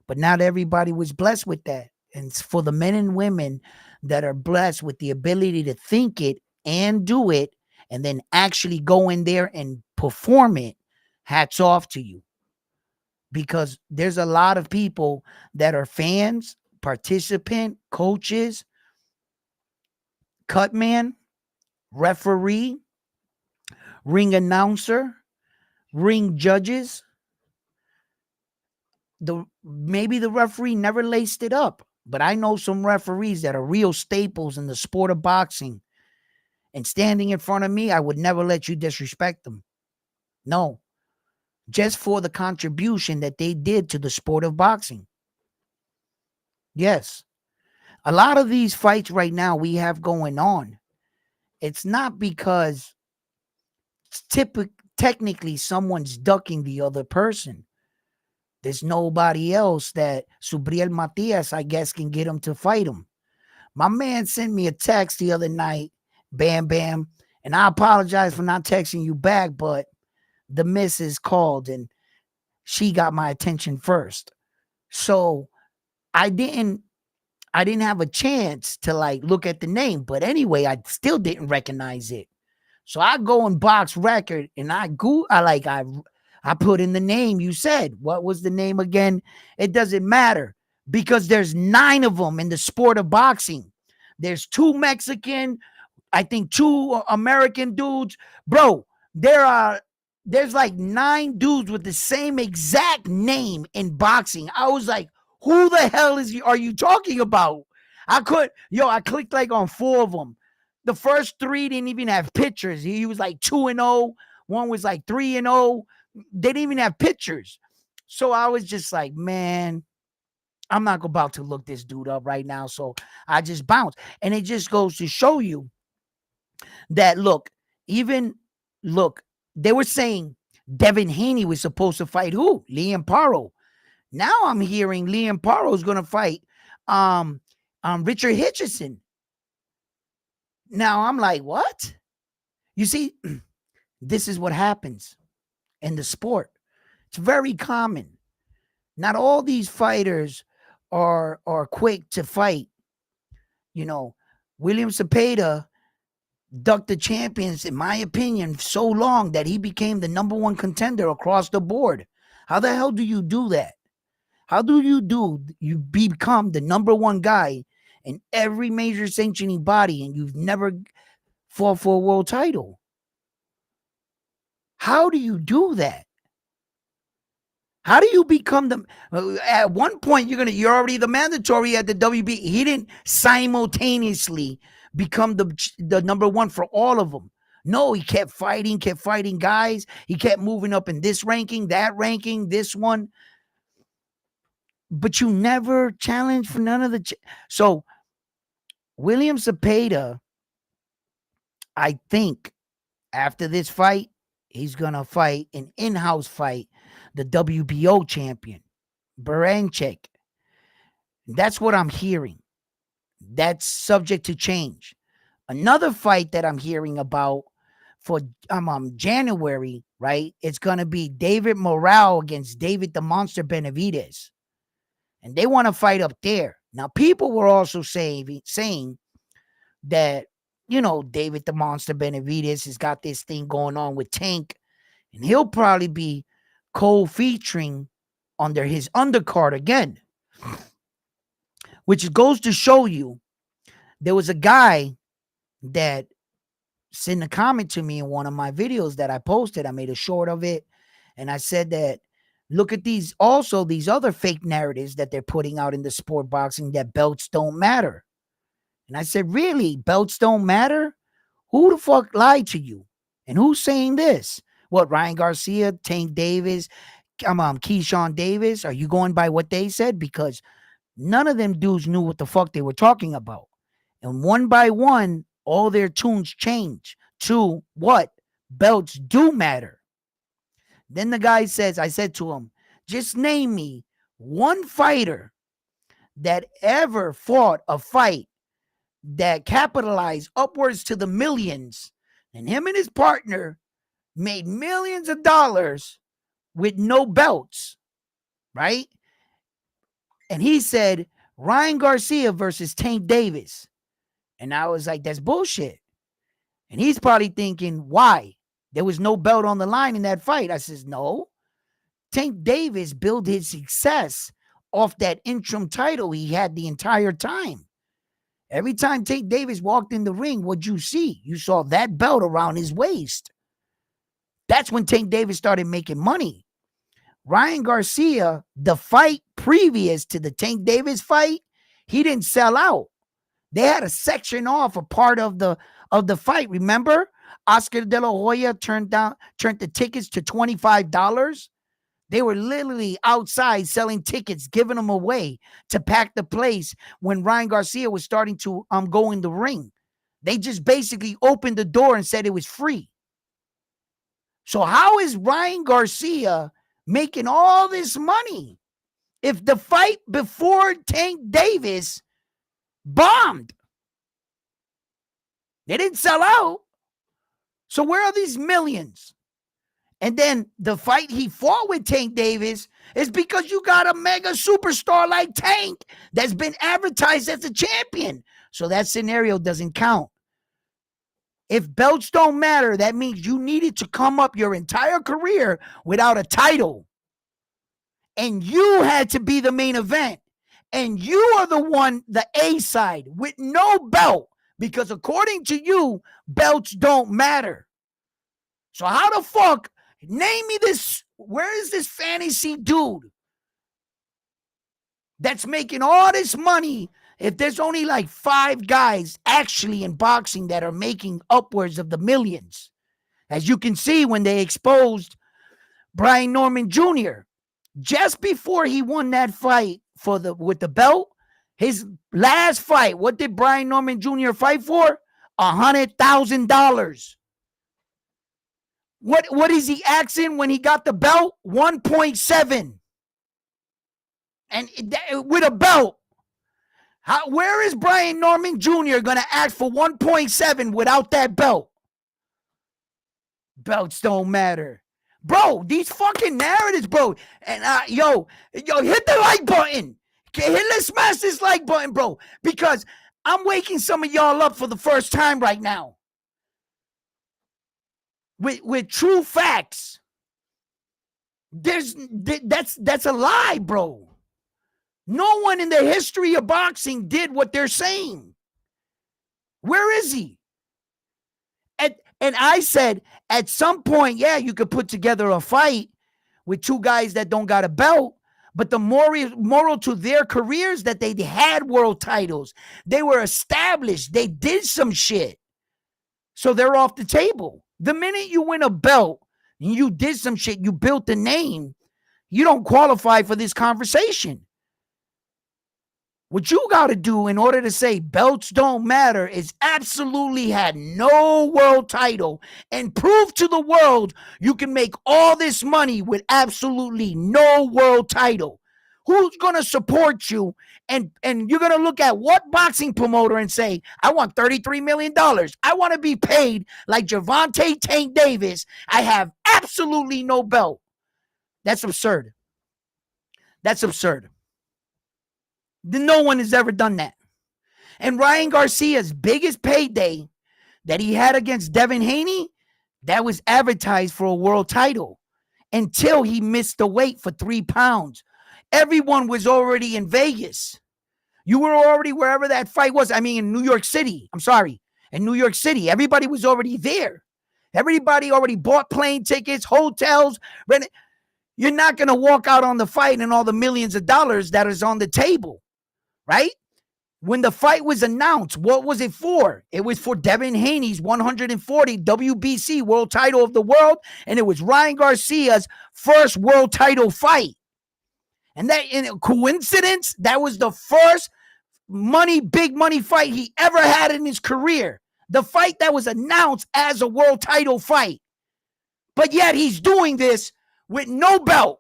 But not everybody was blessed with that. And for the men and women that are blessed with the ability to think it and do it, and then actually go in there and perform it, hats off to you. Because there's a lot of people that are fans, participant, coaches, cut man, referee, ring announcer, ring judges. Maybe the referee never laced it up, but I know some referees that are real staples in the sport of boxing. And standing in front of me, I would never let you disrespect them. No, just for the contribution that they did to the sport of boxing. Yes. A lot of these fights right now we have going on, it's not because technically someone's ducking the other person. There's nobody else that Subriel Matias, I guess, can get him to fight him. My man sent me a text the other night, Bam Bam, and I apologize for not texting you back, but the missus called and she got my attention first. So I didn't have a chance to like look at the name, but anyway, I still didn't recognize it. So I go in Box Record and I put in the name you said. What was the name again? It doesn't matter because there's 9 of them in the sport of boxing. There's 2 Mexican, I think 2 American dudes. Bro, there's like 9 dudes with the same exact name in boxing. I was like, who the hell are you talking about? I clicked like on 4 of them. The first 3 didn't even have pictures. He was like 2-0. One was like 3-0. They didn't even have pictures. So I was just like, man, I'm not about to look this dude up right now. So I just bounced. And it just goes to show you that, look, they were saying Devin Haney was supposed to fight who? Liam Paro. Now I'm hearing Liam Paro is going to fight Richard Hitchison. Now I'm like, what? You see, this is what happens in the sport. It's very common. Not all these fighters are quick to fight. William Cepeda ducked the champions, in my opinion, so long that he became the number 1 contender across the board. How the hell do you do that? How do you become the number 1 guy in every major sanctioning body and you've never fought for a world title? How do you do that? How do you become at one point you're already the mandatory at the WB. He didn't simultaneously become the number 1 for all of them. No, he kept fighting guys. He kept moving up in this ranking, that ranking, this one. But you never challenged for none of the. So William Cepeda, I think after this fight, he's going to fight an in-house fight, the WBO champion. Baranchyk. That's what I'm hearing. That's subject to change. Another fight that I'm hearing about for January, right? It's gonna be David Morale against David the Monster Benavidez, and they want to fight up there. Now, people were also saying that David the Monster Benavidez has got this thing going on with Tank, and he'll probably be co-featuring under his undercard again, which goes to show you there was a guy that sent a comment to me in one of my videos that I posted. I made a short of it, and I said that look at these other fake narratives that they're putting out in the sport boxing, that belts don't matter. And I said, really? Belts don't matter? Who the fuck lied to you? And who's saying this? What, Ryan Garcia, Tank Davis, Keyshawn Davis? Are you going by what they said? Because none of them dudes knew what the fuck they were talking about. And one by one, all their tunes change to what? Belts do matter. Then the guy says, I said to him, just name me one fighter that ever fought a fight that capitalized upwards to the millions, and him and his partner made millions of dollars with no belts, right? And he said Ryan Garcia versus Tank Davis. And I was like, that's bullshit. And he's probably thinking, why? There was no belt on the line in that fight. I says, no. Tank Davis built his success off that interim title he had the entire time. Every time Tank Davis walked in the ring, what'd you see? You saw that belt around his waist. That's when Tank Davis started making money. Ryan Garcia, the fight previous to the Tank Davis fight, he didn't sell out. They had to section off a part of the fight. Remember? Oscar De La Hoya turned the tickets to $25. They were literally outside selling tickets, giving them away to pack the place when Ryan Garcia was starting to go in the ring. They just basically opened the door and said it was free. So how is Ryan Garcia making all this money if the fight before Tank Davis bombed? They didn't sell out. So where are these millions? And then the fight he fought with Tank Davis is because you got a mega superstar like Tank that's been advertised as a champion. So that scenario doesn't count. If belts don't matter, that means you needed to come up your entire career without a title. And you had to be the main event. And you are the one, the A side, with no belt. Because according to you, belts don't matter. So how the fuck, name me this, where is this fantasy dude that's making all this money if there's only like 5 guys actually in boxing that are making upwards of the millions? As you can see, when they exposed Brian Norman Jr., just before he won that fight with the belt, his last fight, what did Brian Norman Jr. fight for? $100,000. What is he asking when he got the belt? 1.7. And with a belt. Where is Brian Norman Jr. going to ask for 1.7 without that belt? Belts don't matter. Bro, these fucking narratives, bro. And yo, hit the like button. Okay, let's smash this like button, bro. Because I'm waking some of y'all up for the first time right now. With true facts. That's a lie, bro. No one in the history of boxing did what they're saying. Where is he? And I said, at some point, yeah, you could put together a fight with 2 guys that don't got a belt, but the moral to their careers that they had world titles. They were established. They did some shit. So they're off the table. The minute you win a belt and you did some shit, you built a name, you don't qualify for this conversation. What you got to do in order to say belts don't matter is absolutely had no world title and prove to the world you can make all this money with absolutely no world title. Who's going to support you? And you're going to look at what boxing promoter and say, I want $33 million. I want to be paid like Gervonta Tank Davis. I have absolutely no belt. That's absurd. That's absurd. No one has ever done that. And Ryan Garcia's biggest payday that he had against Devin Haney, that was advertised for a world title until he missed the weight for 3 pounds. Everyone was already in Vegas. You were already wherever that fight was. I mean, in New York City. I'm sorry. In New York City. Everybody was already there. Everybody already bought plane tickets, hotels. You're not going to walk out on the fight and all the millions of dollars that is on the table, right? When the fight was announced, what was it for? It was for Devin Haney's 140 WBC world title of the world, and it was Ryan Garcia's first world title fight. And that, in a coincidence, that was the first big money fight he ever had in his career. The fight that was announced as a world title fight. But yet he's doing this with no belt.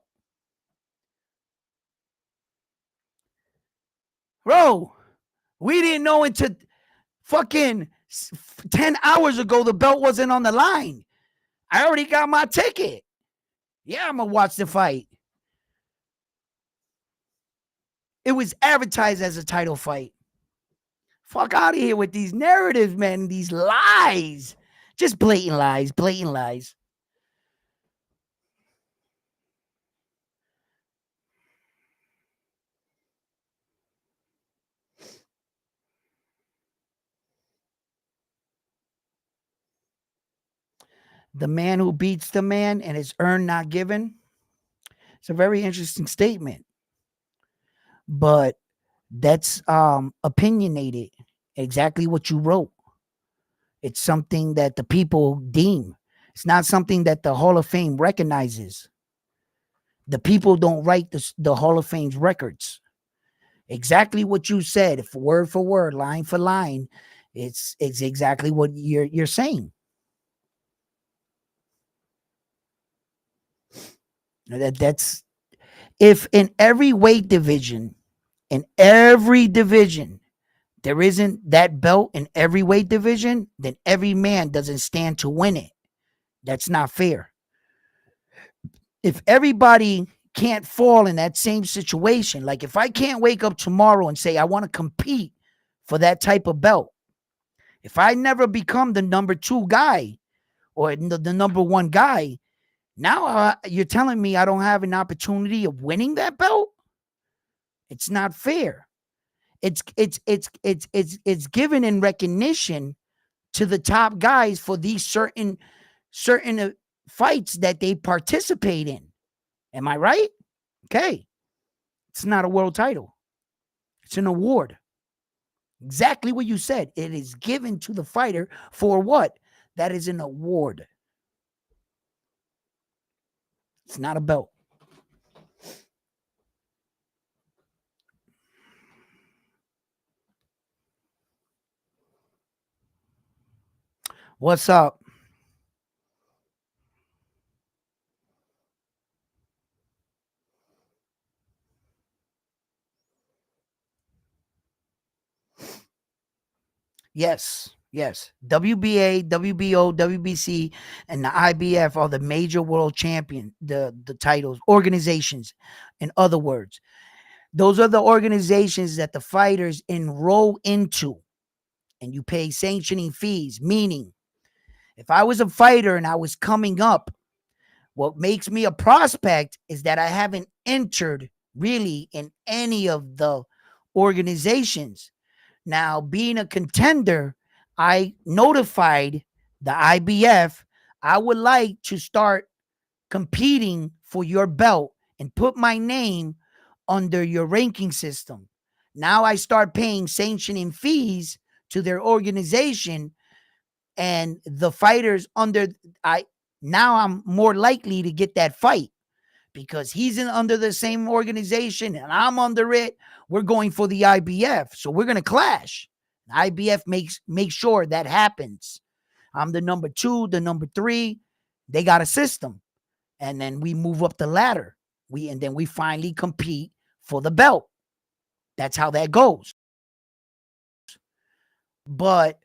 Bro, we didn't know until fucking 10 hours ago the belt wasn't on the line. I already got my ticket. Yeah, I'm going to watch the fight. It was advertised as a title fight. Fuck out of here with these narratives, man. These lies. Just blatant lies. Blatant lies. The man who beats the man and is earned not given. It's a very interesting statement. But that's opinionated. Exactly what you wrote. It's something that the people deem. It's not something that the Hall of Fame recognizes. The people don't write the Hall of Fame's records. Exactly what you said, if word for word, line for line, it's exactly what you're saying. That's if in every weight division, there isn't that belt in every weight division, then every man doesn't stand to win it. That's not fair. If everybody can't fall in that same situation, like if I can't wake up tomorrow and say I want to compete for that type of belt, if I never become the number 2 guy or the number 1 guy, now you're telling me I don't have an opportunity of winning that belt? It's not fair. It's given in recognition to the top guys for these certain fights that they participate in. Am I right? Okay. It's not a world title. It's an award. Exactly what you said. It is given to the fighter for what? That is an award. It's not a belt. What's up? Yes. WBA, WBO, WBC, and the IBF are the major world champion, the titles, organizations, in other words. Those are the organizations that the fighters enroll into, and you pay sanctioning fees, meaning if I was a fighter and I was coming up, what makes me a prospect is that I haven't entered really in any of the organizations. Now, being a contender, I notified the IBF, I would like to start competing for your belt and put my name under your ranking system. Now I start paying sanctioning fees to their organization, and the fighters now I'm more likely to get that fight because he's under the same organization and I'm under it. We're going for the IBF, so we're going to clash. The IBF makes sure that happens. I'm the number 2, the number 3. They got a system, and then we move up the ladder. And then we finally compete for the belt. That's how that goes. But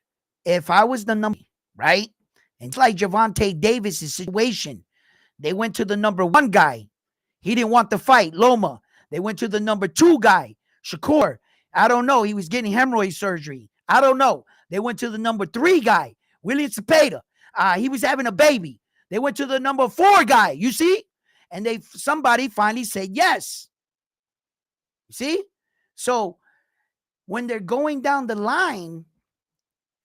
if I was the number, right? And it's like Gervonta Davis' situation. They went to the number 1 guy. He didn't want the fight, Loma. They went to the number 2 guy, Shakur. I don't know. He was getting hemorrhoid surgery. I don't know. They went to the number 3 guy, William Cepeda. He was having a baby. They went to the number 4 guy, you see? And somebody finally said yes. You see? So when they're going down the line,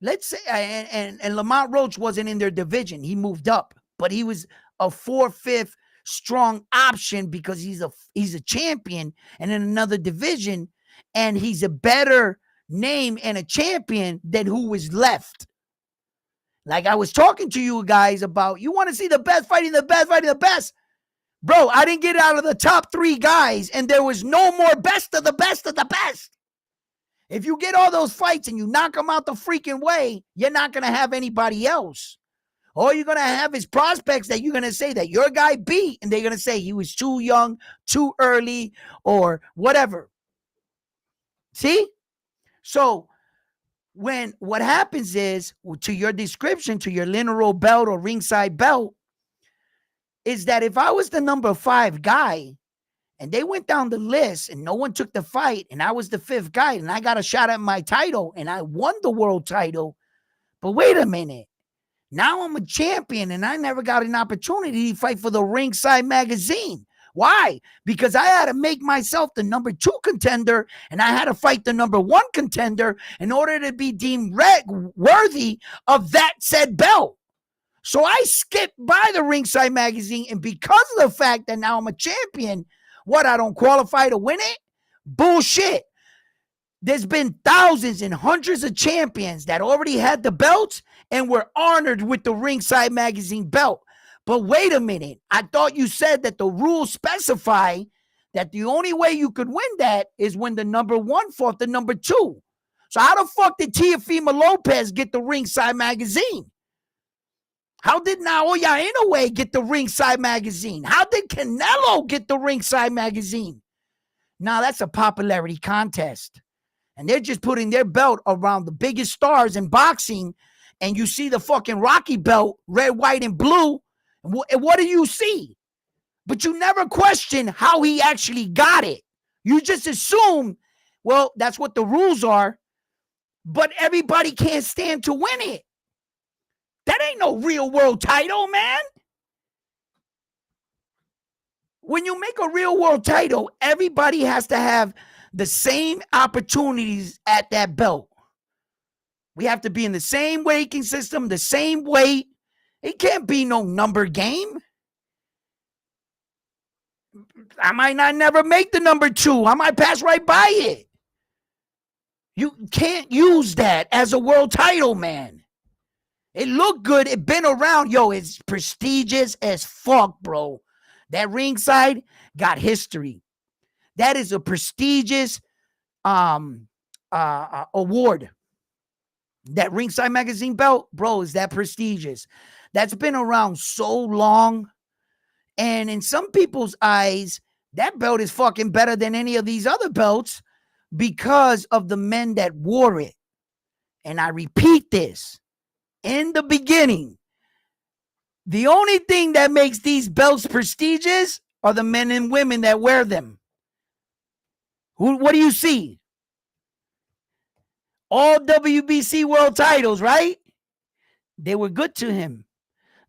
let's say, and Lamont Roach wasn't in their division. He moved up, but he was a 4/5 strong option because he's a champion and in another division, and he's a better name and a champion than who was left. Like I was talking to you guys about, you want to see the best fighting the best. Bro, I didn't get out of the top 3 guys, and there was no more best of the best of the best. If you get all those fights and you knock them out the freaking way, you're not going to have anybody else. All you're going to have is prospects that you're going to say that your guy beat, and they're going to say he was too young, too early, or whatever. See? So what happens is, to your description, to your literal belt or ringside belt, is that if I was the number 5 guy and they went down the list and no one took the fight and I was the 5th guy and I got a shot at my title and I won the world title, but wait a minute, now I'm a champion and I never got an opportunity to fight for the Ringside magazine. Why? Because I had to make myself the number 2 contender and I had to fight the number 1 contender in order to be deemed worthy of that said belt. So I skipped by the Ringside magazine, and because of the fact that now I'm a champion, I don't qualify to win it? Bullshit. There's been thousands and hundreds of champions that already had the belts and were honored with the Ringside magazine belt. But wait a minute. I thought you said that the rules specify that the only way you could win that is when the number 1 fought the number 2. So how the fuck did Teofimo Lopez get the Ringside magazine? How did Naoya Inoue get the Ringside magazine? How did Canelo get the Ringside magazine? Now that's a popularity contest. And they're just putting their belt around the biggest stars in boxing. And you see the fucking Rocky belt, red, white, and blue. And what do you see? But you never question how he actually got it. You just assume, well, that's what the rules are. But everybody can't stand to win it. That ain't no real world title, man. When you make a real world title, everybody has to have the same opportunities at that belt. We have to be in the same weighting system, the same weight. It can't be no number game. I might not never make the number 2. I might pass right by it. You can't use that as a world title, man. It looked good. It been around. Yo, it's prestigious as fuck, bro. That Ringside got history. That is a prestigious award. That Ringside magazine belt, bro, is that prestigious. That's been around so long. And in some people's eyes, that belt is fucking better than any of these other belts because of the men that wore it. And I repeat this. In the beginning, the only thing that makes these belts prestigious are the men and women that wear them. What do you see? All WBC world titles, right? They were good to him.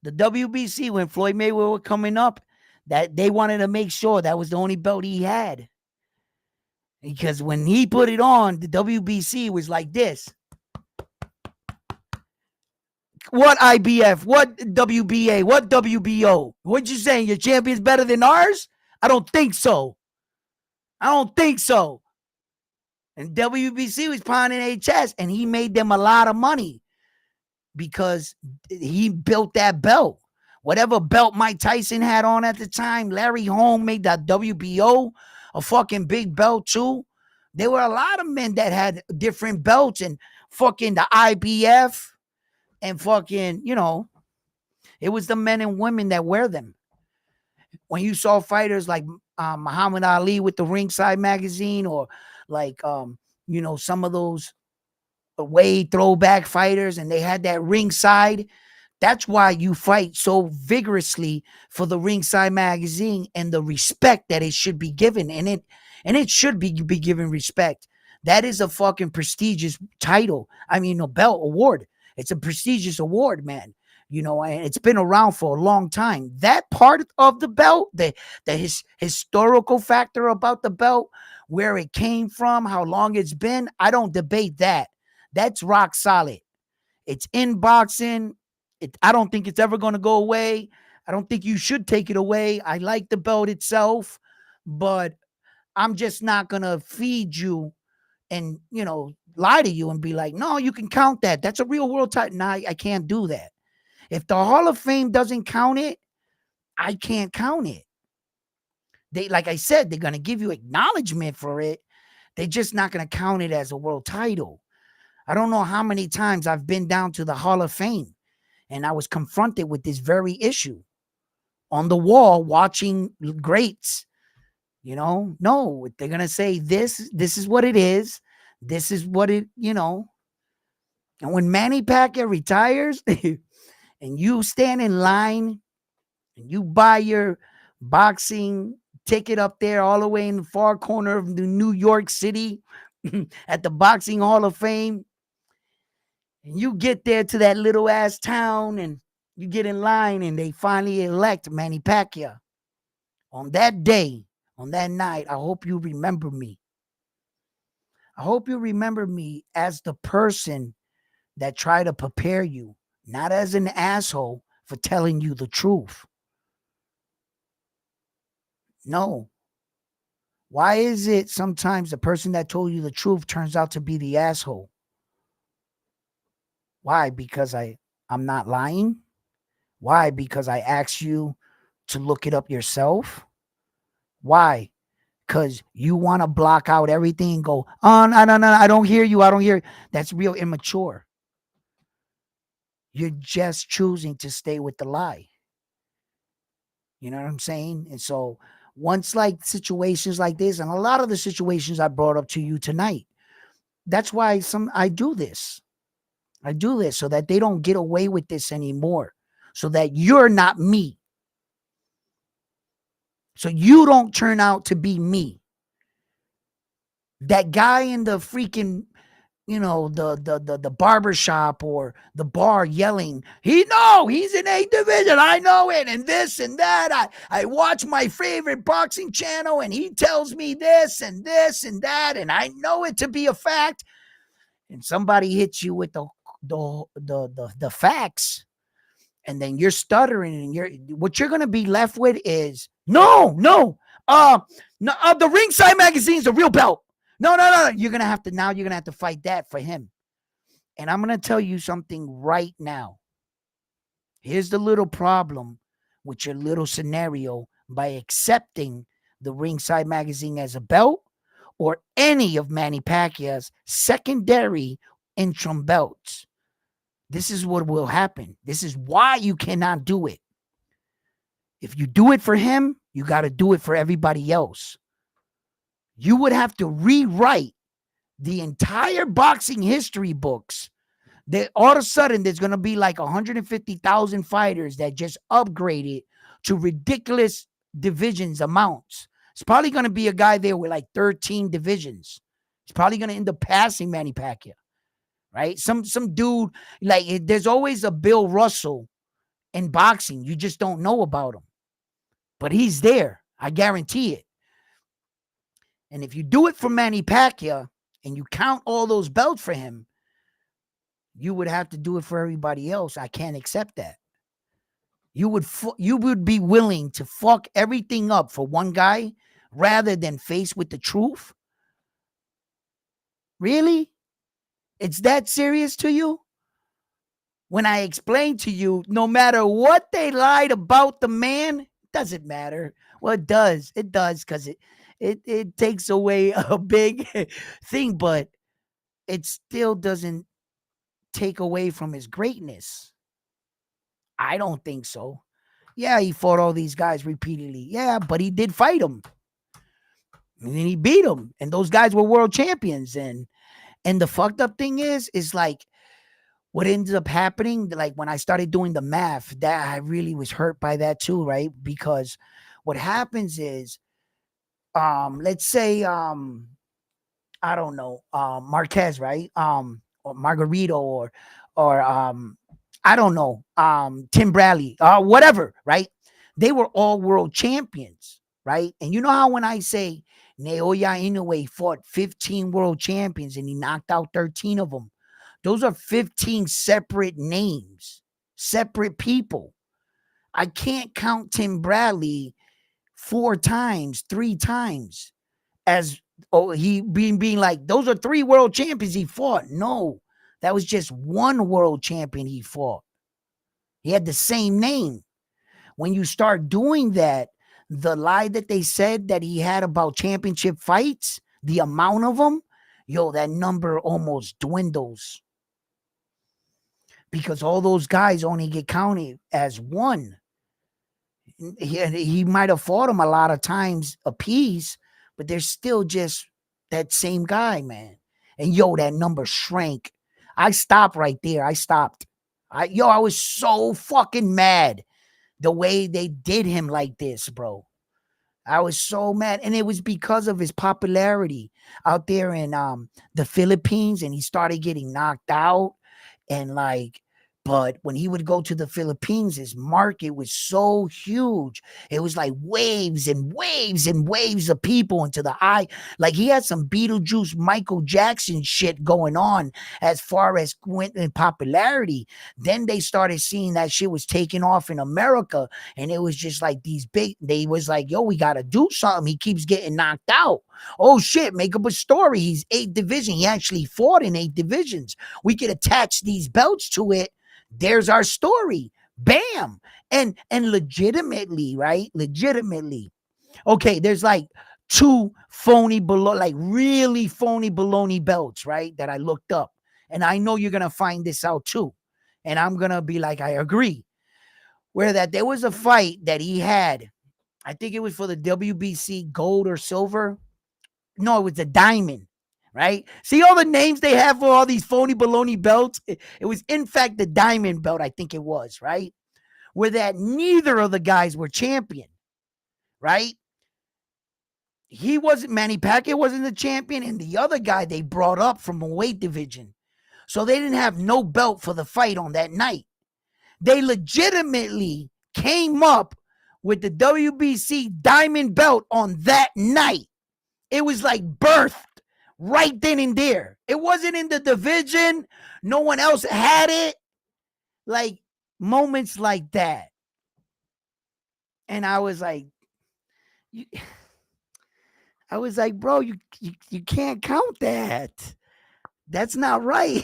The WBC, when Floyd Mayweather was coming up, that they wanted to make sure that was the only belt he had. Because when he put it on, the WBC was like this. What IBF? What WBA? What WBO? What you saying? Your champion's better than ours? I don't think so. And WBC was pounding HS, and he made them a lot of money because he built that belt. Whatever belt Mike Tyson had on at the time, Larry Holmes made that WBO a fucking big belt too. There were a lot of men that had different belts, and fucking the IBF. And fucking, it was the men and women that wear them. When you saw fighters like Muhammad Ali with the Ringside magazine, or like some of those way throwback fighters, and they had that ringside. That's why you fight so vigorously for the Ringside magazine and the respect that it should be given. And it should be given respect. That is a fucking prestigious title. I mean, a belt award. It's a prestigious award, man. And it's been around for a long time. That part of the belt, the historical factor about the belt, where it came from, how long it's been, I don't debate that. That's rock solid. It's in boxing. I don't think it's ever going to go away. I don't think you should take it away. I like the belt itself, but I'm just not going to feed you and, lie to you and be like, no, you can count that. That's a real world title. No, I can't do that. If the Hall of Fame doesn't count it, I can't count it. Like I said, they're going to give you acknowledgement for it. They're just not going to count it as a world title. I don't know how many times I've been down to the Hall of Fame and I was confronted with this very issue on the wall watching greats. No, they're going to say this is what it is. This is what it. And when Manny Pacquiao retires and you stand in line and you buy your boxing ticket up there all the way in the far corner of the New York City at the Boxing Hall of Fame, and you get there to that little ass town and you get in line and they finally elect Manny Pacquiao. On that day, on that night, I hope you remember me. I hope you remember me as the person that tried to prepare you, not as an asshole for telling you the truth. No. Why is it sometimes the person that told you the truth turns out to be the asshole? Why? Because I'm not lying? Why? Because I asked you to look it up yourself? Why? Because you want to block out everything and go, oh, no, I don't hear you. I don't hear you. That's real immature. You're just choosing to stay with the lie. You know what I'm saying? And so once like situations like this, and a lot of the situations I brought up to you tonight, that's why I do this. I do this so that they don't get away with this anymore. So that you're not me. So you don't turn out to be me. That guy in the freaking, the barber shop or the bar yelling, he's in 8th division. I know it. And this and that. I watch my favorite boxing channel and he tells me this and that. And I know it to be a fact. And somebody hits you with the facts. And then you're stuttering and what you're going to be left with is, no, the Ringside magazine's a real belt. No. You're going to have to fight that for him. And I'm going to tell you something right now. Here's the little problem with your little scenario by accepting the Ringside magazine as a belt or any of Manny Pacquiao's secondary interim belts. This is what will happen. This is why you cannot do it. If you do it for him, you got to do it for everybody else. You would have to rewrite the entire boxing history books. That all of a sudden there's going to be like 150,000 fighters that just upgraded to ridiculous divisions amounts. It's probably going to be a guy there with like 13 divisions. He's probably going to end up passing Manny Pacquiao. Right? Some dude, like there's always a Bill Russell in boxing. You just don't know about him. But he's there. I guarantee it. And if you do it for Manny Pacquiao and you count all those belts for him, you would have to do it for everybody else. I can't accept that. You would be willing to fuck everything up for one guy rather than face with the truth? Really? It's that serious to you? When I explain to you, no matter what they lied about the man, it doesn't matter. Well, it does. It does, because it takes away a big thing, but it still doesn't take away from his greatness. I don't think so. Yeah, he fought all these guys repeatedly. Yeah, but he did fight them. And then he beat him. And those guys were world champions. And the fucked up thing is like what ended up happening, like when I started doing the math, that I really was hurt by that too, right? Because what happens is, let's say, I don't know, Marquez, right? Or Margarito, or I don't know, Tim Bradley, whatever, right? They were all world champions, right? And you know how when I say Naoya Inoue fought 15 world champions and he knocked out 13 of them, those are 15 separate names, separate people. I can't count Tim Bradley 4 times, 3 times as he being like, those are 3 world champions he fought. No, that was just 1 world champion he fought. He had the same name. When you start doing that, the lie that they said that he had about championship fights, the amount of them, yo, that number almost dwindles because all those guys only get counted as one. He might have fought him a lot of times a piece, but they're still just that same guy, man. And yo, that number shrank. I stopped right there. I stopped. I was so fucking mad the way they did him like this, bro. I was so mad. And it was because of his popularity out there in the Philippines, and he started getting knocked out. And like, but when he would go to the Philippines, his market was so huge. It was like waves and waves and waves of people into the eye. Like he had some Beetlejuice, Michael Jackson shit going on as far as went in popularity. Then they started seeing that shit was taking off in America. And it was just like these big, they was like, yo, we got to do something. He keeps getting knocked out. Oh shit, make up a story. He's 8 division. He actually fought in 8 divisions. We could attach these belts to it. There's our story. Bam. And legitimately, right? Legitimately. Okay, there's like 2 phony below, like really phony baloney belts, right? That I looked up. And I know you're gonna find this out too. And I'm gonna be like, I agree. Where that there was a fight that he had. I think it was for the WBC gold or silver. No, it was a diamond, right? See all the names they have for all these phony baloney belts? It was, in fact, the diamond belt, I think it was, right? Where that neither of the guys were champion, right? He wasn't, Manny Pacquiao wasn't the champion, and the other guy they brought up from a weight division. So they didn't have no belt for the fight on that night. They legitimately came up with the WBC diamond belt on that night. It was like birthed right then and there. It wasn't in the division. No one else had it. Like moments like that. And I was like, bro, you can't count that. That's not right.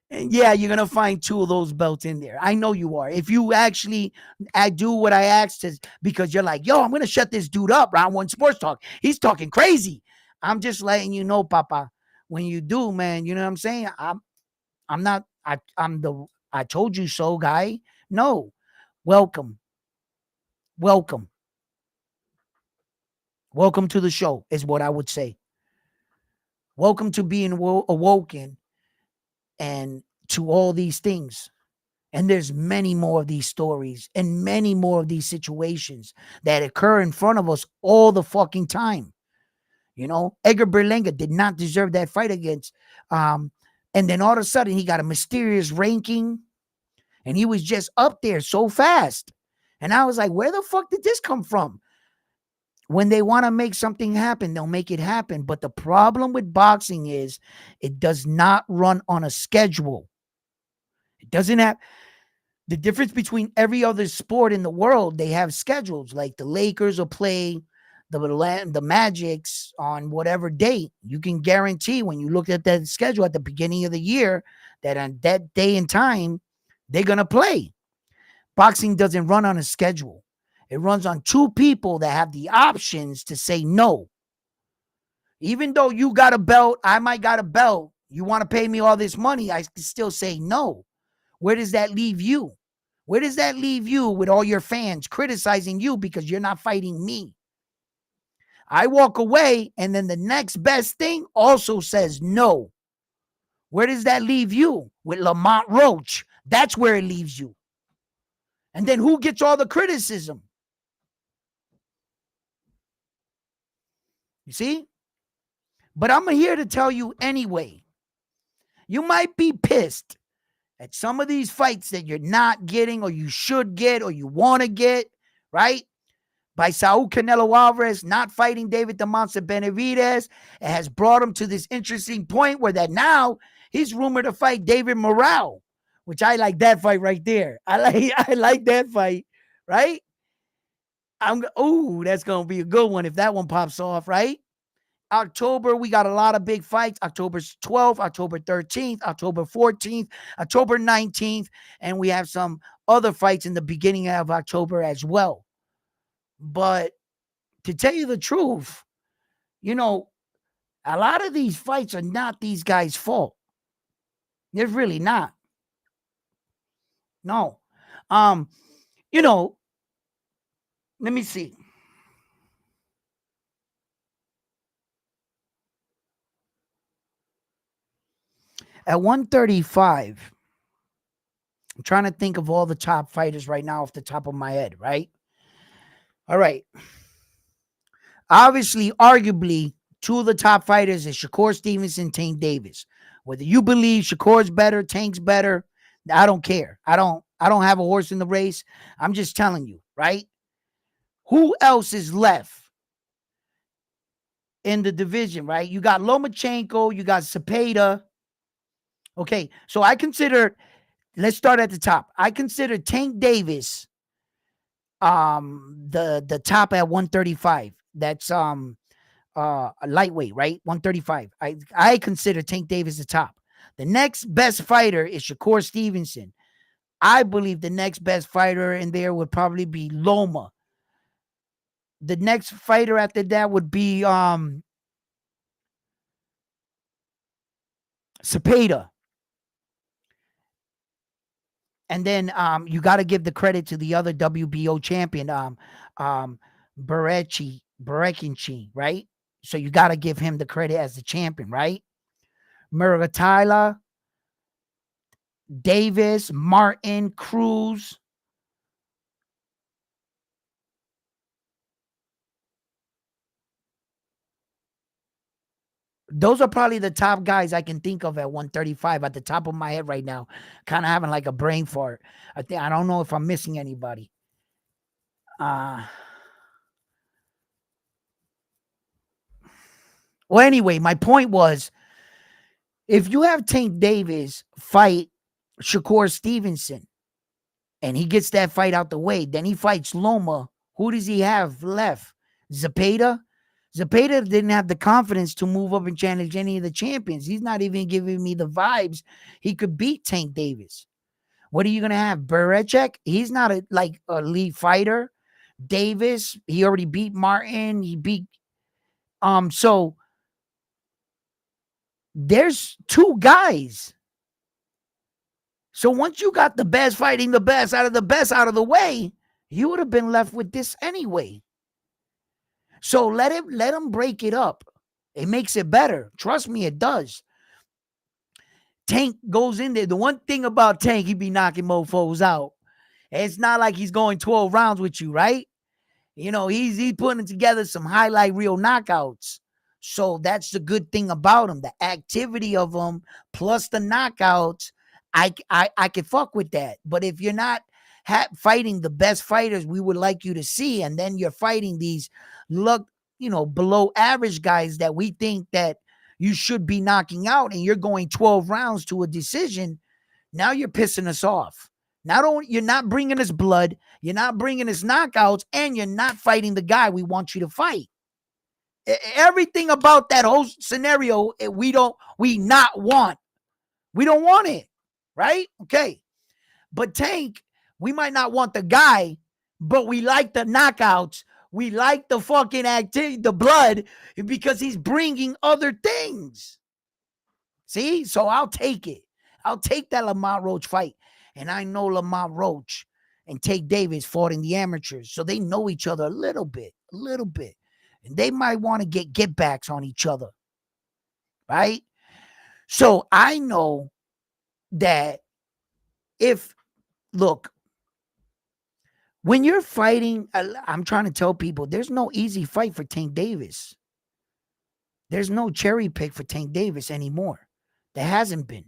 And yeah, you're gonna find 2 of those belts in there. I know you are. If you actually I do what I asked, is because you're like, yo, I'm gonna shut this dude up. Round One Sports Talk. He's talking crazy. I'm just letting you know, Papa. When you do, man, you know what I'm saying? I'm not. I'm the I told you so guy. No, welcome, welcome, welcome to the show is what I would say. Welcome to being awoken and to all these things. And there's many more of these stories and many more of these situations that occur in front of us all the fucking time. You know, Edgar Berlanga did not deserve that fight against. And then all of a sudden he got a mysterious ranking and he was just up there so fast. And I was like, where the fuck did this come from? When they want to make something happen, they'll make it happen. But the problem with boxing is it does not run on a schedule. It doesn't have the difference between every other sport in the world. They have schedules, like the Lakers will play the Magics on whatever date. You can guarantee when you look at that schedule at the beginning of the year that on that day and time, they're going to play. Boxing doesn't run on a schedule. It runs on 2 people that have the options to say no. Even though you got a belt, I might got a belt. You want to pay me all this money, I can still say no. Where does that leave you? Where does that leave you with all your fans criticizing you because you're not fighting me? I walk away, and then the next best thing also says no. Where does that leave you? With Lamont Roach. That's where it leaves you. And then who gets all the criticism? You see? But I'm here to tell you anyway. You might be pissed at some of these fights that you're not getting, or you should get, or you want to get, right? By Saul Canelo Alvarez not fighting David the Monster Benavidez. It has brought him to this interesting point where that now he's rumored to fight David Morrell, which I like that fight right there. I like that fight, right? That's gonna be a good one if that one pops off, right? October, we got a lot of big fights. October 12th, October 13th, October 14th, October 19th, and we have some other fights in the beginning of October as well. But to tell you the truth, a lot of these fights are not these guys' fault. They're really not. No. You know, let me see. At 135, I'm trying to think of all the top fighters right now off the top of my head, right? All right. Obviously, arguably, two of the top fighters is Shakur Stevenson, Tank Davis. Whether you believe Shakur's better, Tank's better, I don't care. I don't have a horse in the race. I'm just telling you, right? Who else is left in the division, right? You got Lomachenko, you got Cepeda. Okay, so let's start at the top. I consider Tank Davis the top at 135. That's lightweight, right? 135. I consider Tank Davis the top. The next best fighter is Shakur Stevenson. I believe the next best fighter in there would probably be Loma. The next fighter after that would be Cepeda. And then you got to give the credit to the other WBO champion, Berekinchi, right? So you got to give him the credit as the champion, right? Muratila, Davis, Martin, Cruz. Those are probably the top guys I can think of at 135 at the top of my head right now. Kind of having like a brain fart. I don't know if I'm missing anybody. Well, anyway, my point was, if you have Tank Davis fight Shakur Stevenson and he gets that fight out the way, then he fights Loma. Who does he have left? Zepeda? Zepeda didn't have the confidence to move up and challenge any of the champions. He's not even giving me the vibes he could beat Tank Davis. What are you going to have? Berechek? He's not a lead fighter. Davis, he already beat Martin. He beat so there's two guys. So once you got the best fighting the best out of the way, you would have been left with this anyway. So let him break it up. It makes it better. Trust me, it does. Tank goes in there. The one thing about Tank, he be knocking mofos out. It's not like he's going 12 rounds with you, right? He's putting together some highlight reel knockouts. So that's the good thing about him. The activity of him plus the knockouts, I can fuck with that. But if you're not fighting the best fighters we would like you to see, and then you're fighting these below average guys that we think that you should be knocking out, and you're going 12 rounds to a decision, now you're pissing us off. You're not bringing us blood, you're not bringing us knockouts, and you're not fighting the guy we want you to fight. Everything about that whole scenario, we don't want it, right? Okay. But Tank, we might not want the guy, but we like the knockouts. We like the fucking activity, the blood, because he's bringing other things. See? So I'll take it. I'll take that Lamont Roach fight. And I know Lamont Roach and Tank Davis fought in the amateurs, so they know each other a little bit. And they might want to get backs on each other, right? So I know that if, look, when you're fighting, I'm trying to tell people there's no easy fight for Tank Davis. There's no cherry pick for Tank Davis anymore. There hasn't been.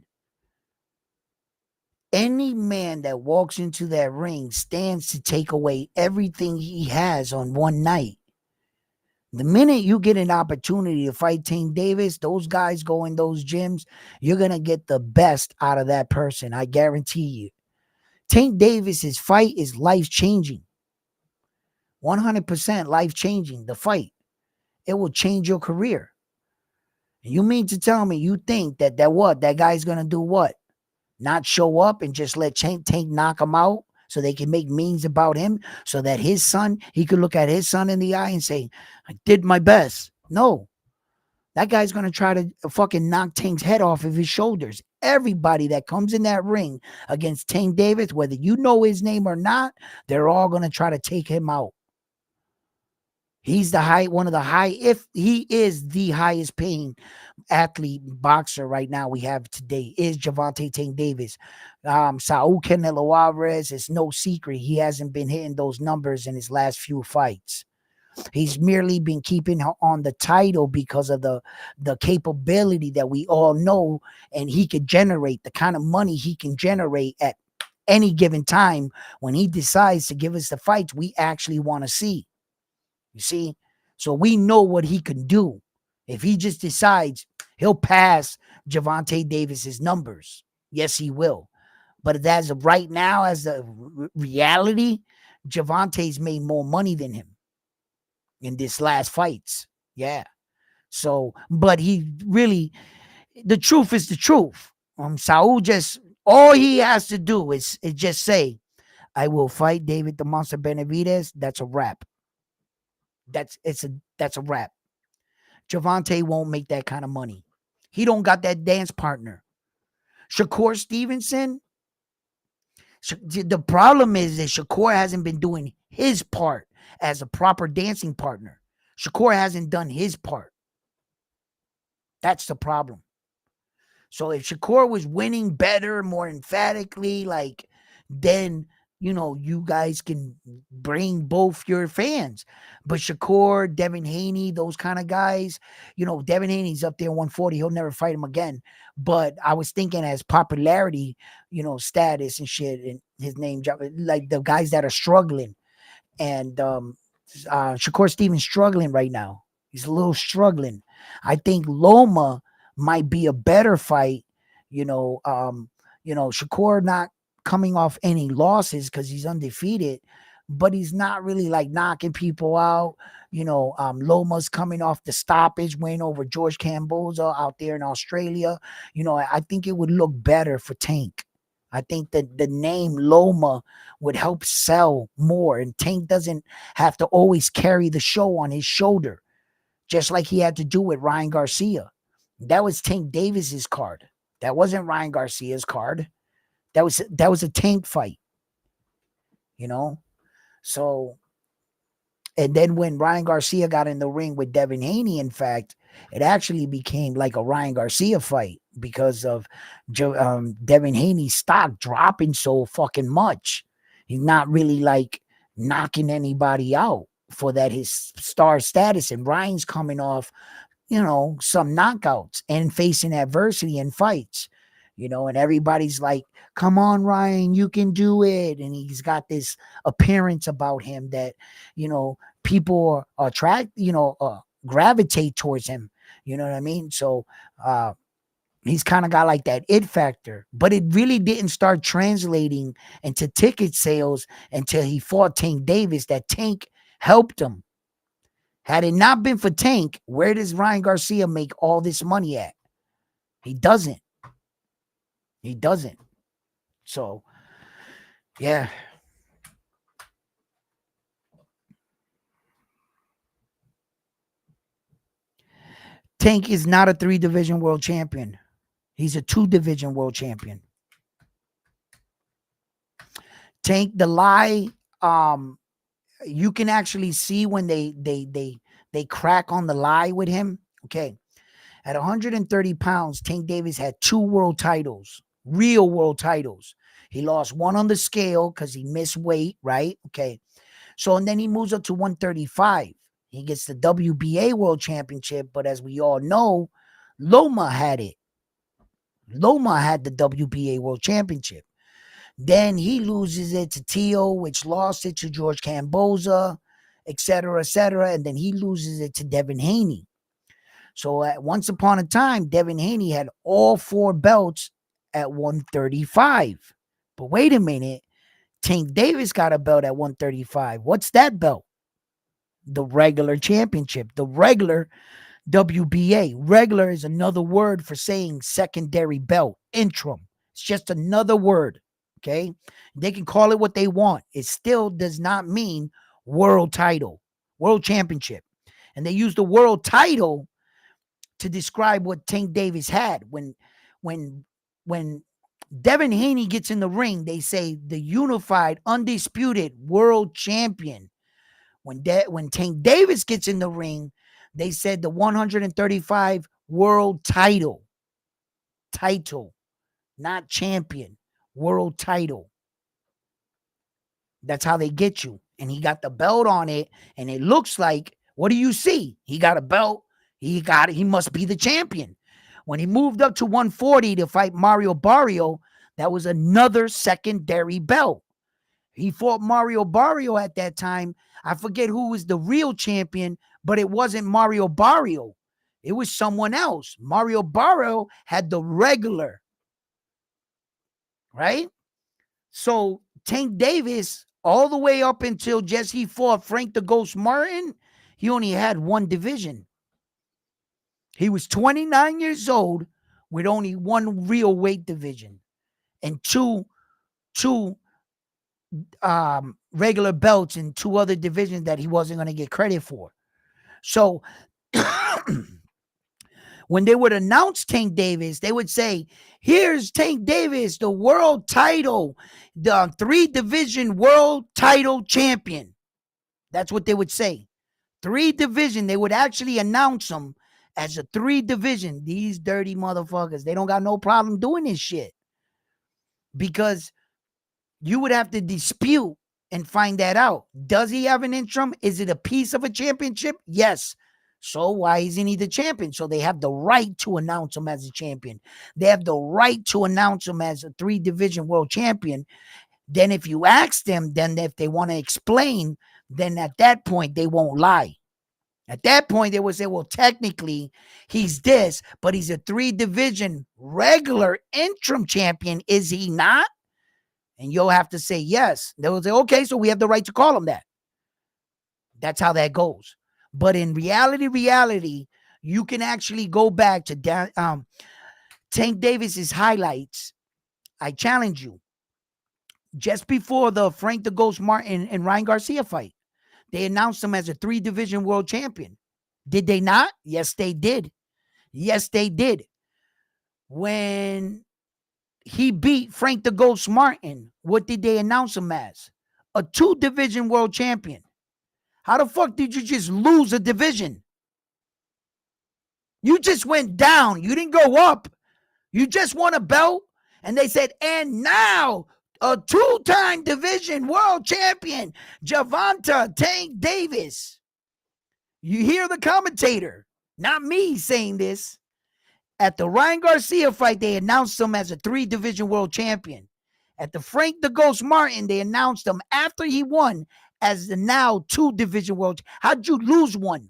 Any man that walks into that ring stands to take away everything he has on one night. The minute you get an opportunity to fight Tank Davis, those guys go in those gyms, you're going to get the best out of that person. I guarantee you. Tank Davis's fight is life changing. 100% life changing. The fight. It will change your career. You mean to tell me you think that guy's going to do what? Not show up and just let Tank knock him out so they can make memes about him so that his son, he could look at his son in the eye and say, I did my best. No, that guy's going to try to fucking knock Tank's head off of his shoulders. Everybody that comes in that ring against Tank Davis, whether you know his name or not, they're all going to try to take him out. He's if he is the highest paying athlete boxer right now we have today is Gervonta Tank Davis. Saul Canelo Alvarez, it's no secret he hasn't been hitting those numbers in his last few fights. He's merely been keeping on the title because of the capability that we all know, and he could generate the kind of money he can generate at any given time when he decides to give us the fights we actually want to see. You see? So we know what he can do. If he just decides he'll pass Gervonta Davis's numbers. Yes, he will. But as of right now, as the reality, Gervonta's made more money than him in this last fights. Yeah. So, but he really, the truth is the truth. Saul just, all he has to do is just say, I will fight David the Monster Benavidez. That's a wrap. That's a wrap. Gervonta won't make that kind of money. He don't got that dance partner. Shakur Stevenson, the problem is that Shakur hasn't been doing his part as a proper dancing partner. Shakur hasn't done his part. That's the problem. So if Shakur was winning better, more emphatically, like, then, you guys can bring both your fans. But Shakur, Devin Haney, those kind of guys, Devin Haney's up there 140. He'll never fight him again. But I was thinking as popularity, status and shit, and his name, like the guys that are struggling. And Shakur Stevens struggling right now. He's a little struggling. I think Loma might be a better fight. Shakur not coming off any losses because he's undefeated, but he's not really like knocking people out. Loma's coming off the stoppage win over George Camboza out there in Australia. I think it would look better for Tank. I think that the name Loma would help sell more, and Tank doesn't have to always carry the show on his shoulder, just like he had to do with Ryan Garcia. That was Tank Davis's card. That wasn't Ryan Garcia's card. That was a Tank fight, So, and then when Ryan Garcia got in the ring with Devin Haney, in fact, it actually became like a Ryan Garcia fight because of Devin Haney's stock dropping so fucking much. He's not really like knocking anybody out for that his star status, and Ryan's coming off some knockouts and facing adversity in fights, and everybody's like, come on, Ryan, you can do it. And he's got this appearance about him that, people are gravitate towards him. You know what I mean? So, he's kind of got like that it factor, but it really didn't start translating into ticket sales until he fought Tank Davis. That Tank helped him. Had it not been for Tank, where does Ryan Garcia make all this money at? He doesn't. He doesn't. So, yeah. Tank is not a 3-division world champion. He's a 2-division world champion. Tank, the lie, you can actually see when they They crack on the lie with him. Okay. At 130 pounds, Tank Davis had 2 world titles, real world titles. He lost one on the scale because he missed weight, right? Okay. So, and then he moves up to 135. He gets the WBA World Championship, but as we all know, Loma had it. Loma had the WBA World Championship. Then he loses it to Tio, which lost it to George Camboza, et cetera, et cetera. And then he loses it to Devin Haney. So at once upon a time, Devin Haney had all 4 belts at 135. But wait a minute. Tank Davis got a belt at 135. What's that belt? The regular championship, the regular WBA. Regular is another word for saying secondary belt, interim. It's just another word. Okay. They can call it what they want. It still does not mean world title, world championship. And they use the world title to describe what Tank Davis had. When when Devin Haney gets in the ring, they say the unified, undisputed world champion. When Tank Davis gets in the ring, they said the 135 world title, not champion, world title. That's how they get you. And he got the belt on it, and it looks like, what do you see? He got a belt. He must be the champion. When he moved up to 140 to fight Mario Barrio, that was another secondary belt. He fought Mario Barrio at that time. I forget who was the real champion, but it wasn't Mario Barrio. It was someone else. Mario Barrio had the regular, right? So Tank Davis, all the way up until just he fought Frank the Ghost Martin, he only had one division. He was 29 years old with only one real weight division and two regular belts in 2 other divisions that he wasn't going to get credit for. So when they would announce Tank Davis, they would say, here's Tank Davis, the world title, the 3-division world title champion. That's what they would say. 3-division. They would actually announce him as a 3-division. These dirty motherfuckers, they don't got no problem doing this shit. Because you would have to dispute and find that out. Does he have an interim? Is it a piece of a championship? Yes. So why isn't he the champion? So they have the right to announce him as a champion. They have the right to announce him as a 3-division world champion. Then if you ask them, then if they want to explain, then at that point, they won't lie. At that point, they would say, well, technically, he's this, but he's a 3-division regular interim champion. Is he not? And you'll have to say yes. They will say, okay, so we have the right to call him that. That's how that goes. But in reality, you can actually go back to Tank Davis's highlights. I challenge you. Just before the Frank the Ghost Martin and Ryan Garcia fight, they announced him as a 3-division world champion. Did they not? Yes, they did. Yes, they did. When he beat Frank the Ghost Martin, what did they announce him as? A 2-division world champion. How the fuck did you just lose a division? You just went down. You didn't go up. You just won a belt. And they said, and now a 2-time division world champion, Gervonta Tank Davis. You hear the commentator, not me saying this. At the Ryan Garcia fight, they announced him as a 3-division world champion. At the Frank the Ghost Martin, they announced him after he won as the now 2-division world. How'd you lose one?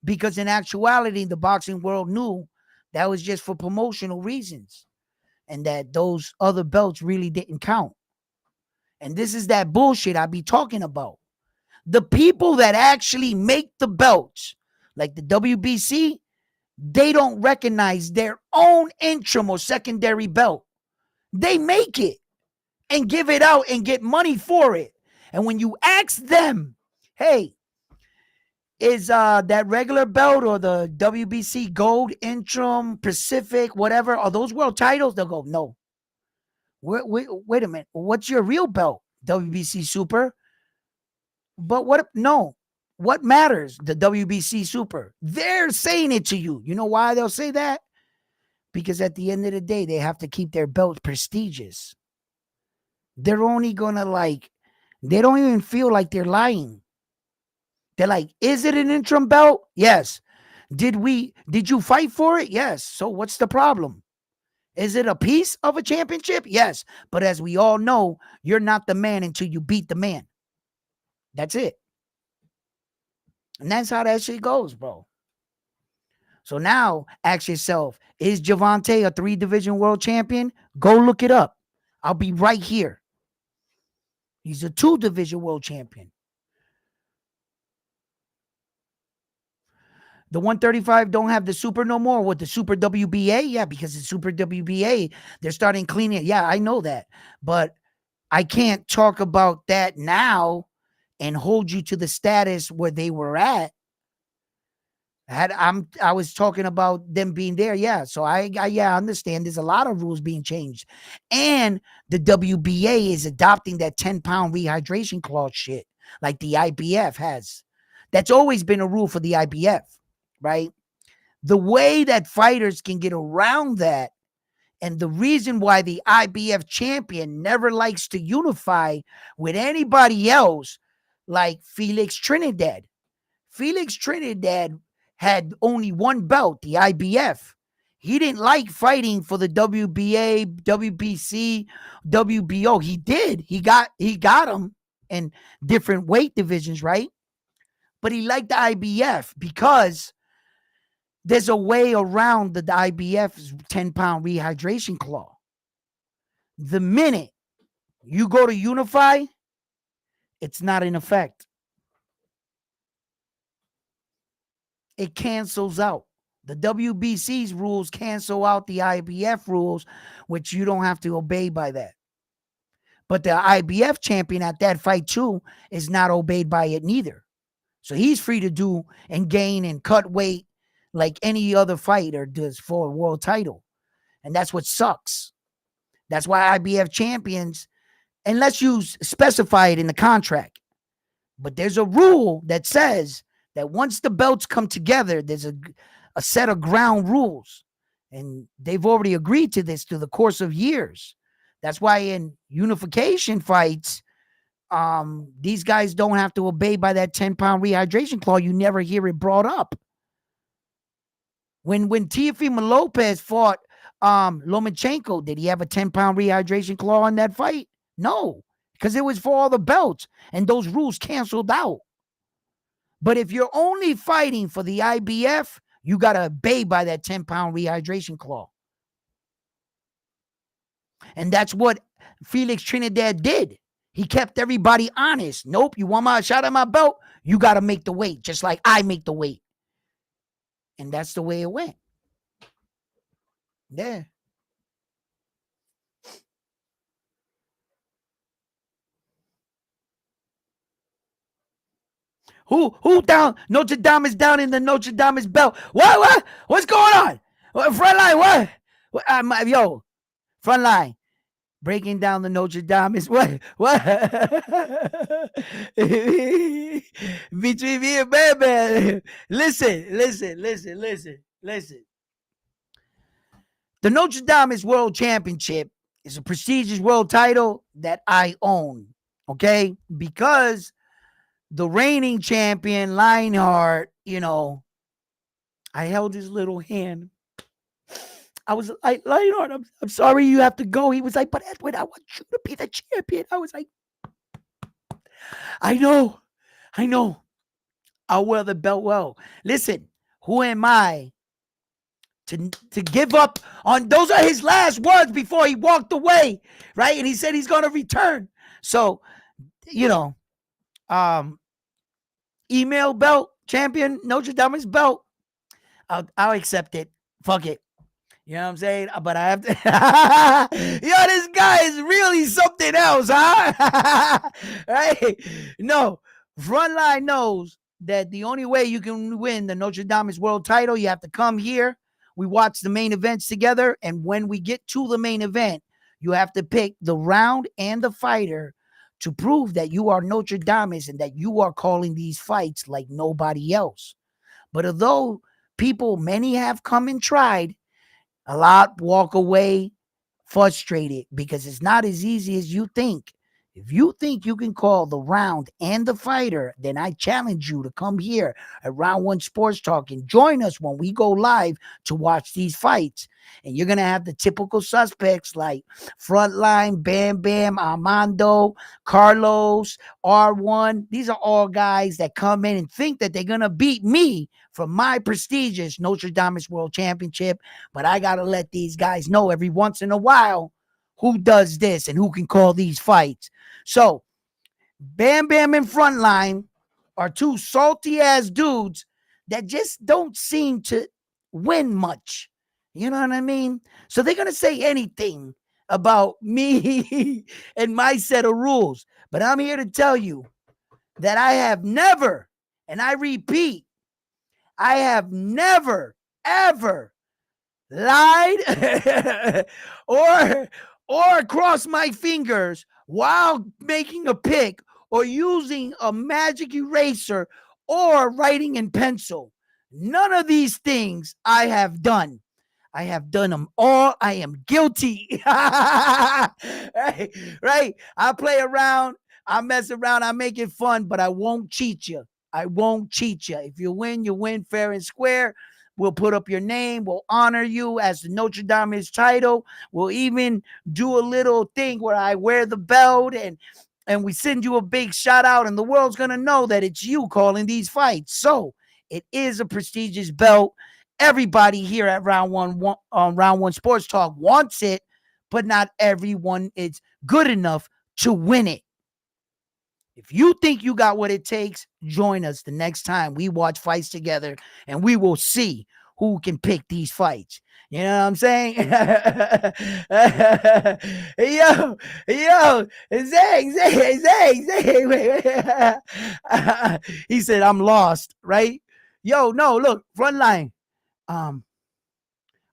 Because in actuality, the boxing world knew that was just for promotional reasons and that those other belts really didn't count. And this is that bullshit I be talking about. The people that actually make the belts, like the WBC, they don't recognize their own interim or secondary belt. They make it and give it out and get money for it. And when you ask them, hey, is that regular belt or the WBC Gold, Interim, Pacific, whatever, are those world titles? They'll go, no. Wait a minute. What's your real belt? WBC Super? But what? No. What matters? The WBC Super. They're saying it to you. You know why they'll say that? Because at the end of the day, they have to keep their belt prestigious. They're only gonna they don't even feel like they're lying. They're like, is it an interim belt? Yes. Did you fight for it? Yes. So what's the problem? Is it a piece of a championship? Yes. But as we all know, you're not the man until you beat the man. That's it. And that's how that shit goes, bro. So now ask yourself, is Gervonta a 3-division world champion? Go look it up. I'll be right here. He's a 2-division world champion. The 135 don't have the super no more. With the super WBA? Yeah, because it's super WBA. They're starting cleaning it. Yeah, I know that. But I can't talk about that now and hold you to the status where they were at. I was talking about them being there. Yeah. So I understand there's a lot of rules being changed. And the WBA is adopting that 10-pound rehydration clause shit like the IBF has. That's always been a rule for the IBF, right? The way that fighters can get around that, and the reason why the IBF champion never likes to unify with anybody else, like Felix Trinidad. Felix Trinidad had only one belt, the IBF. He didn't like fighting for the WBA, WBC, WBO. He did. He got them in different weight divisions, right? But he liked the IBF because there's a way around the IBF's 10-pound rehydration clause. The minute you go to unify, it's not in effect. It cancels out. The WBC's rules cancel out the IBF rules, which you don't have to obey by that. But the IBF champion at that fight too is not obeyed by it neither. So he's free to do and gain and cut weight like any other fighter does for a world title. And that's what sucks. That's why IBF champions, unless you specify it in the contract, but there's a rule that says that once the belts come together, there's a set of ground rules. And they've already agreed to this through the course of years. That's why in unification fights, these guys don't have to obey by that 10-pound rehydration clause. You never hear it brought up. When Teofimo Lopez fought Lomachenko, did he have a 10-pound rehydration clause on that fight? No, because it was for all the belts, and those rules canceled out. But if you're only fighting for the IBF, you got to obey by that 10-pound rehydration clause. And that's what Felix Trinidad did. He kept everybody honest. Nope, you want my shot at my belt? You got to make the weight, just like I make the weight. And that's the way it went. Yeah. Who down? Notre Dame is down in the Notre Dame's belt. What? What's going on? Front line, what? Yo, front line. Breaking down the Notre Dame is what? Between me and man. Listen. The Notre Dame's World Championship is a prestigious world title that I own. Okay? Because the reigning champion, Lionheart, I held his little hand. I was like, Lionheart, I'm sorry you have to go. He was like, but Edwin, I want you to be the champion. I was like, I know. I'll wear the belt well. Listen, who am I to give up on? Those are his last words before he walked away, right? And he said he's going to return. So, email belt, champion, Notre Dame's belt. I'll accept it. Fuck it. You know what I'm saying? But I have to. Yo, this guy is really something else, huh? Right? No, Frontline knows that the only way you can win the Notre Dame's world title, you have to come here. We watch the main events together. And when we get to the main event, you have to pick the round and the fighter to prove that you are Notre Dame and that you are calling these fights like nobody else. But although many have come and tried, a lot walk away frustrated because it's not as easy as you think. If you think you can call the round and the fighter, then I challenge you to come here at Round One Sports Talk and join us when we go live to watch these fights. And you're going to have the typical suspects like Frontline, Bam Bam, Armando, Carlos, R1. These are all guys that come in and think that they're going to beat me for my prestigious Notre Dame World Championship. But I got to let these guys know every once in a while who does this and who can call these fights. So, Bam Bam and Frontline are two salty ass dudes that just don't seem to win much. You know what I mean? So they're going to say anything about me and my set of rules. But I'm here to tell you that I have never, and I repeat, I have never, ever lied or crossed my fingers while making a pick or using a magic eraser or writing in pencil. None of these things I have done. I have done them all. I am guilty. right? Right? I play around. I mess around. I make it fun, but I won't cheat you. I won't cheat you. If you win fair and square. We'll put up your name. We'll honor you as the Notre Dame title. We'll even do a little thing where I wear the belt and we send you a big shout out, and the world's going to know that it's you calling these fights. So it is a prestigious belt. Everybody here at Round One Sports Talk wants it, but not everyone is good enough to win it. If you think you got what it takes, join us the next time we watch fights together, and we will see who can pick these fights. You know what I'm saying? yo, Zay, wait. He said, I'm lost, right? Yo, no, look, Frontline.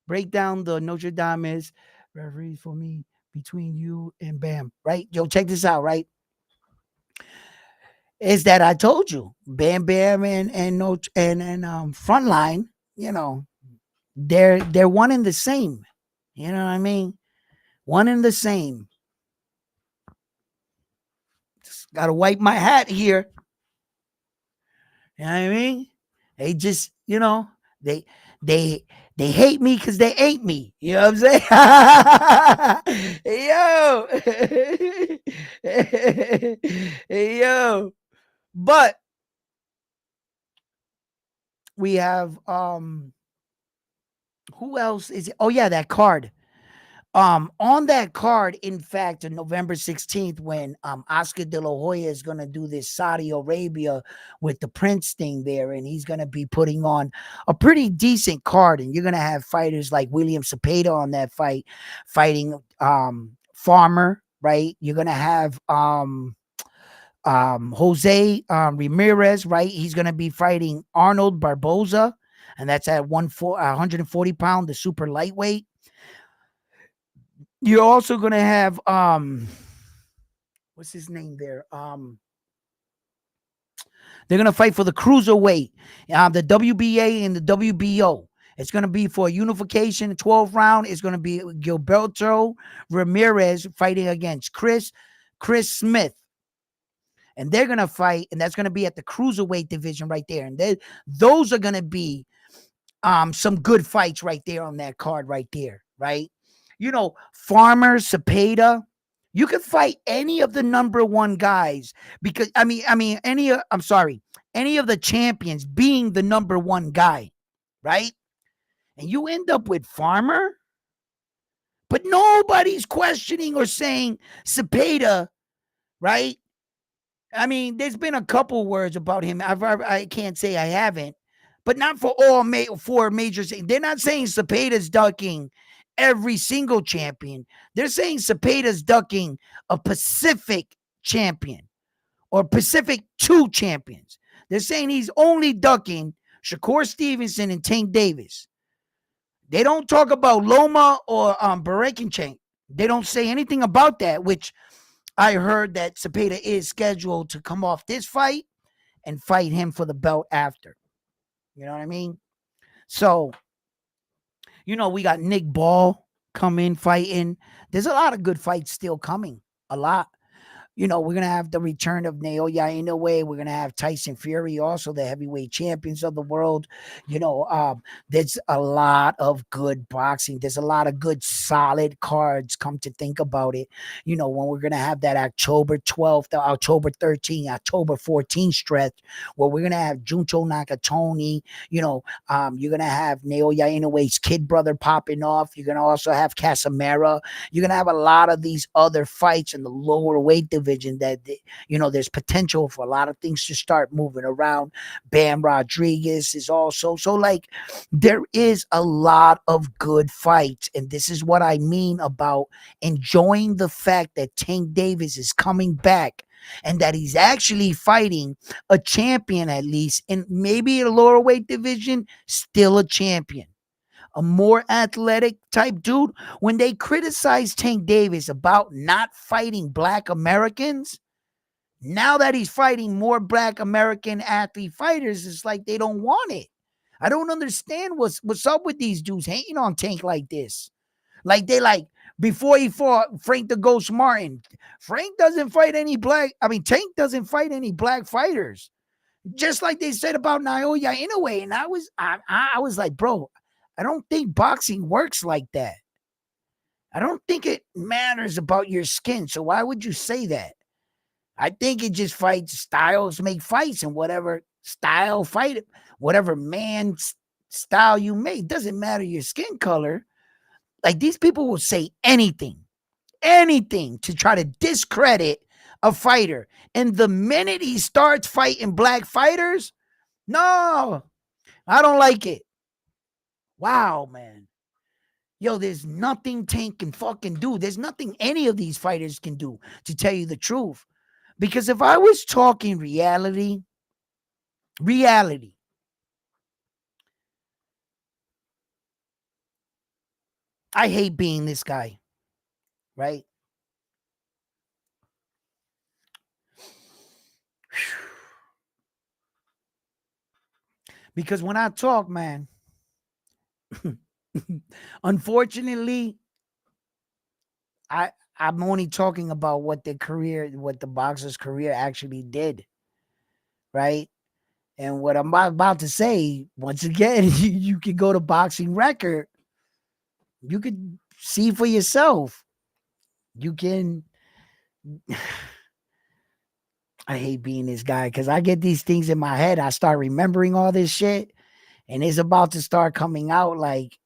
Break down the Notre Dame referees for me between you and Bam, right? Yo, check this out, right? Is that I told you, Bam Bam and Frontline, you know, they're one and the same. You know what I mean? One and the same. Just gotta wipe my hat here. You know what I mean? They just, they they they hate me because they ain't me. You know what I'm saying? Yo. But we have who else is it? Oh yeah, that card. On that card, in fact, on November 16th, when Oscar De La Hoya is gonna do this Saudi Arabia with the Prince thing there, and he's gonna be putting on a pretty decent card, and you're gonna have fighters like William Cepeda on that fighting Farmer, right? You're gonna have Jose Ramirez, right? He's gonna be fighting Arnold Barboza, and that's at 140 pound, the super lightweight. You're also gonna have what's his name there? They're gonna fight for the cruiserweight, the WBA and the WBO. It's gonna be for unification, 12 round. It's gonna be Gilberto Ramirez fighting against Chris Smith. And they're gonna fight, and that's gonna be at the cruiserweight division right there. And those are gonna be some good fights right there on that card right there, right? Farmer, Cepeda, you can fight any of the number one guys because any of the champions being the number one guy, right? And you end up with Farmer, but nobody's questioning or saying Cepeda, right? I mean, there's been a couple words about him. I can't say I haven't, but not for all four majors. They're not saying Cepeda's ducking every single champion. They're saying Cepeda's ducking a Pacific champion or Pacific 2 champions. They're saying he's only ducking Shakur Stevenson and Tank Davis. They don't talk about Loma or Barakinchenko. They don't say anything about that, which I heard that Cepeda is scheduled to come off this fight and fight him for the belt after. You know what I mean? So, we got Nick Ball coming fighting. There's a lot of good fights still coming. A lot. We're gonna have the return of Naoya Inoue. We're gonna have Tyson Fury, also the heavyweight champions of the world. There's a lot of good boxing. There's a lot of good, solid cards. Come to think about it, when we're gonna have that October 12th, October 13th, October 14th stretch, where we're gonna have Junto Nakatoni. You're gonna have Naoya Inoue's kid brother popping off. You're gonna also have Casamera. You're gonna have a lot of these other fights in the lower weight division that there's potential for a lot of things to start moving around. Bam Rodriguez is also so like there is a lot of good fights, and this is what I mean about enjoying the fact that Tank Davis is coming back and that he's actually fighting a champion, at least, and maybe a lower weight division, still a champion, a more athletic type dude. When they criticize Tank Davis about not fighting black Americans, now that he's fighting more black American athlete fighters, it's like they don't want it. I don't understand what's up with these dudes hating on Tank like this. Like they like before he fought Frank the Ghost Martin. Frank doesn't fight any black. I mean, Tank doesn't fight any black fighters. Just like they said about Naoya Inoue. And I was like, bro, I don't think boxing works like that. I don't think it matters about your skin. So why would you say that? I think it just fights styles make fights, and whatever style fight, whatever style you make, doesn't matter your skin color. Like these people will say anything to try to discredit a fighter. And the minute he starts fighting black fighters, no, I don't like it. Wow, man. Yo, there's nothing Tank can fucking do. There's nothing any of these fighters can do, to tell you the truth. Because if I was talking reality, I hate being this guy, right? Because when I talk, man, unfortunately, I'm only talking about what the boxer's career actually did, right? And what I'm about to say, once again, you can go to Boxing Record. You could see for yourself. You can. I hate being this guy because I get these things in my head. I start remembering all this shit, and it's about to start coming out like.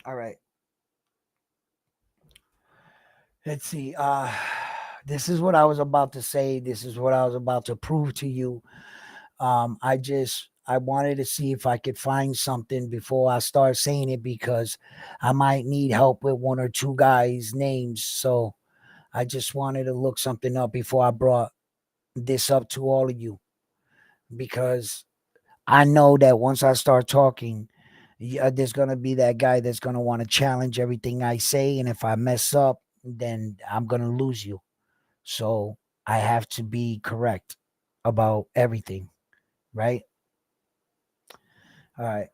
All right. Let's see. This is what I was about to say. This is what I was about to prove to you. I wanted to see if I could find something before I start saying it, because I might need help with one or two guys' names. So I just wanted to look something up before I brought this up to all of you, because I know that once I start talking, there's going to be that guy that's going to want to challenge everything I say. And if I mess up, then I'm going to lose you. So I have to be correct about everything, right? All right.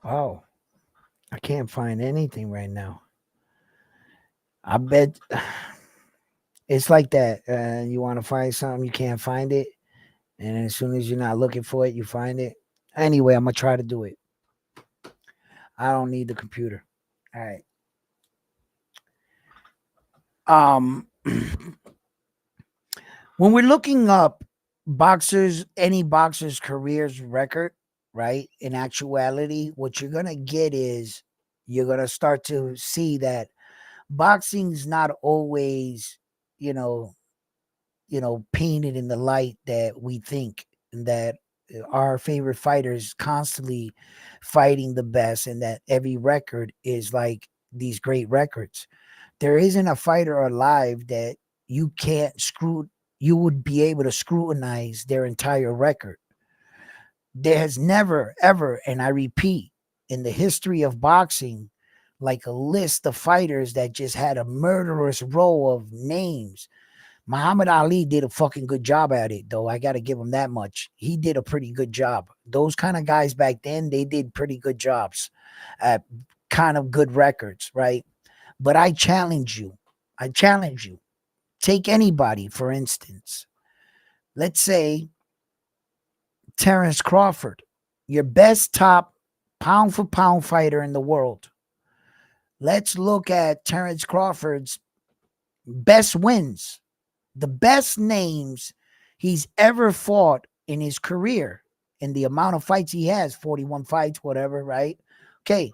Oh, I can't find anything right now. I bet it's like that. You want to find something, you can't find it. And as soon as you're not looking for it, you find it. Anyway, I'm going to try to do it. I don't need the computer. All right. Um, when we're looking up any boxer's career's record, right? In actuality, what you're gonna get is you're gonna start to see that boxing's not always, you know, painted in the light that we think, and that our favorite fighters constantly fighting the best, and that every record is like these great records. There isn't a fighter alive that you can't screw you would be able to scrutinize their entire record. There has never ever, and I repeat, in the history of boxing, like a list of fighters that just had a murderous row of names. Muhammad Ali did a fucking good job at it, though. I got to give him that much. He did a pretty good job. Those kind of guys back then, they did pretty good jobs at kind of good records, right? But I challenge you. I challenge you. Take anybody, for instance. Let's say Terrence Crawford, your best top pound for pound fighter in the world. Let's look at Terrence Crawford's best wins, the best names he's ever fought in his career, and the amount of fights he has, 41 fights, whatever, right? Okay.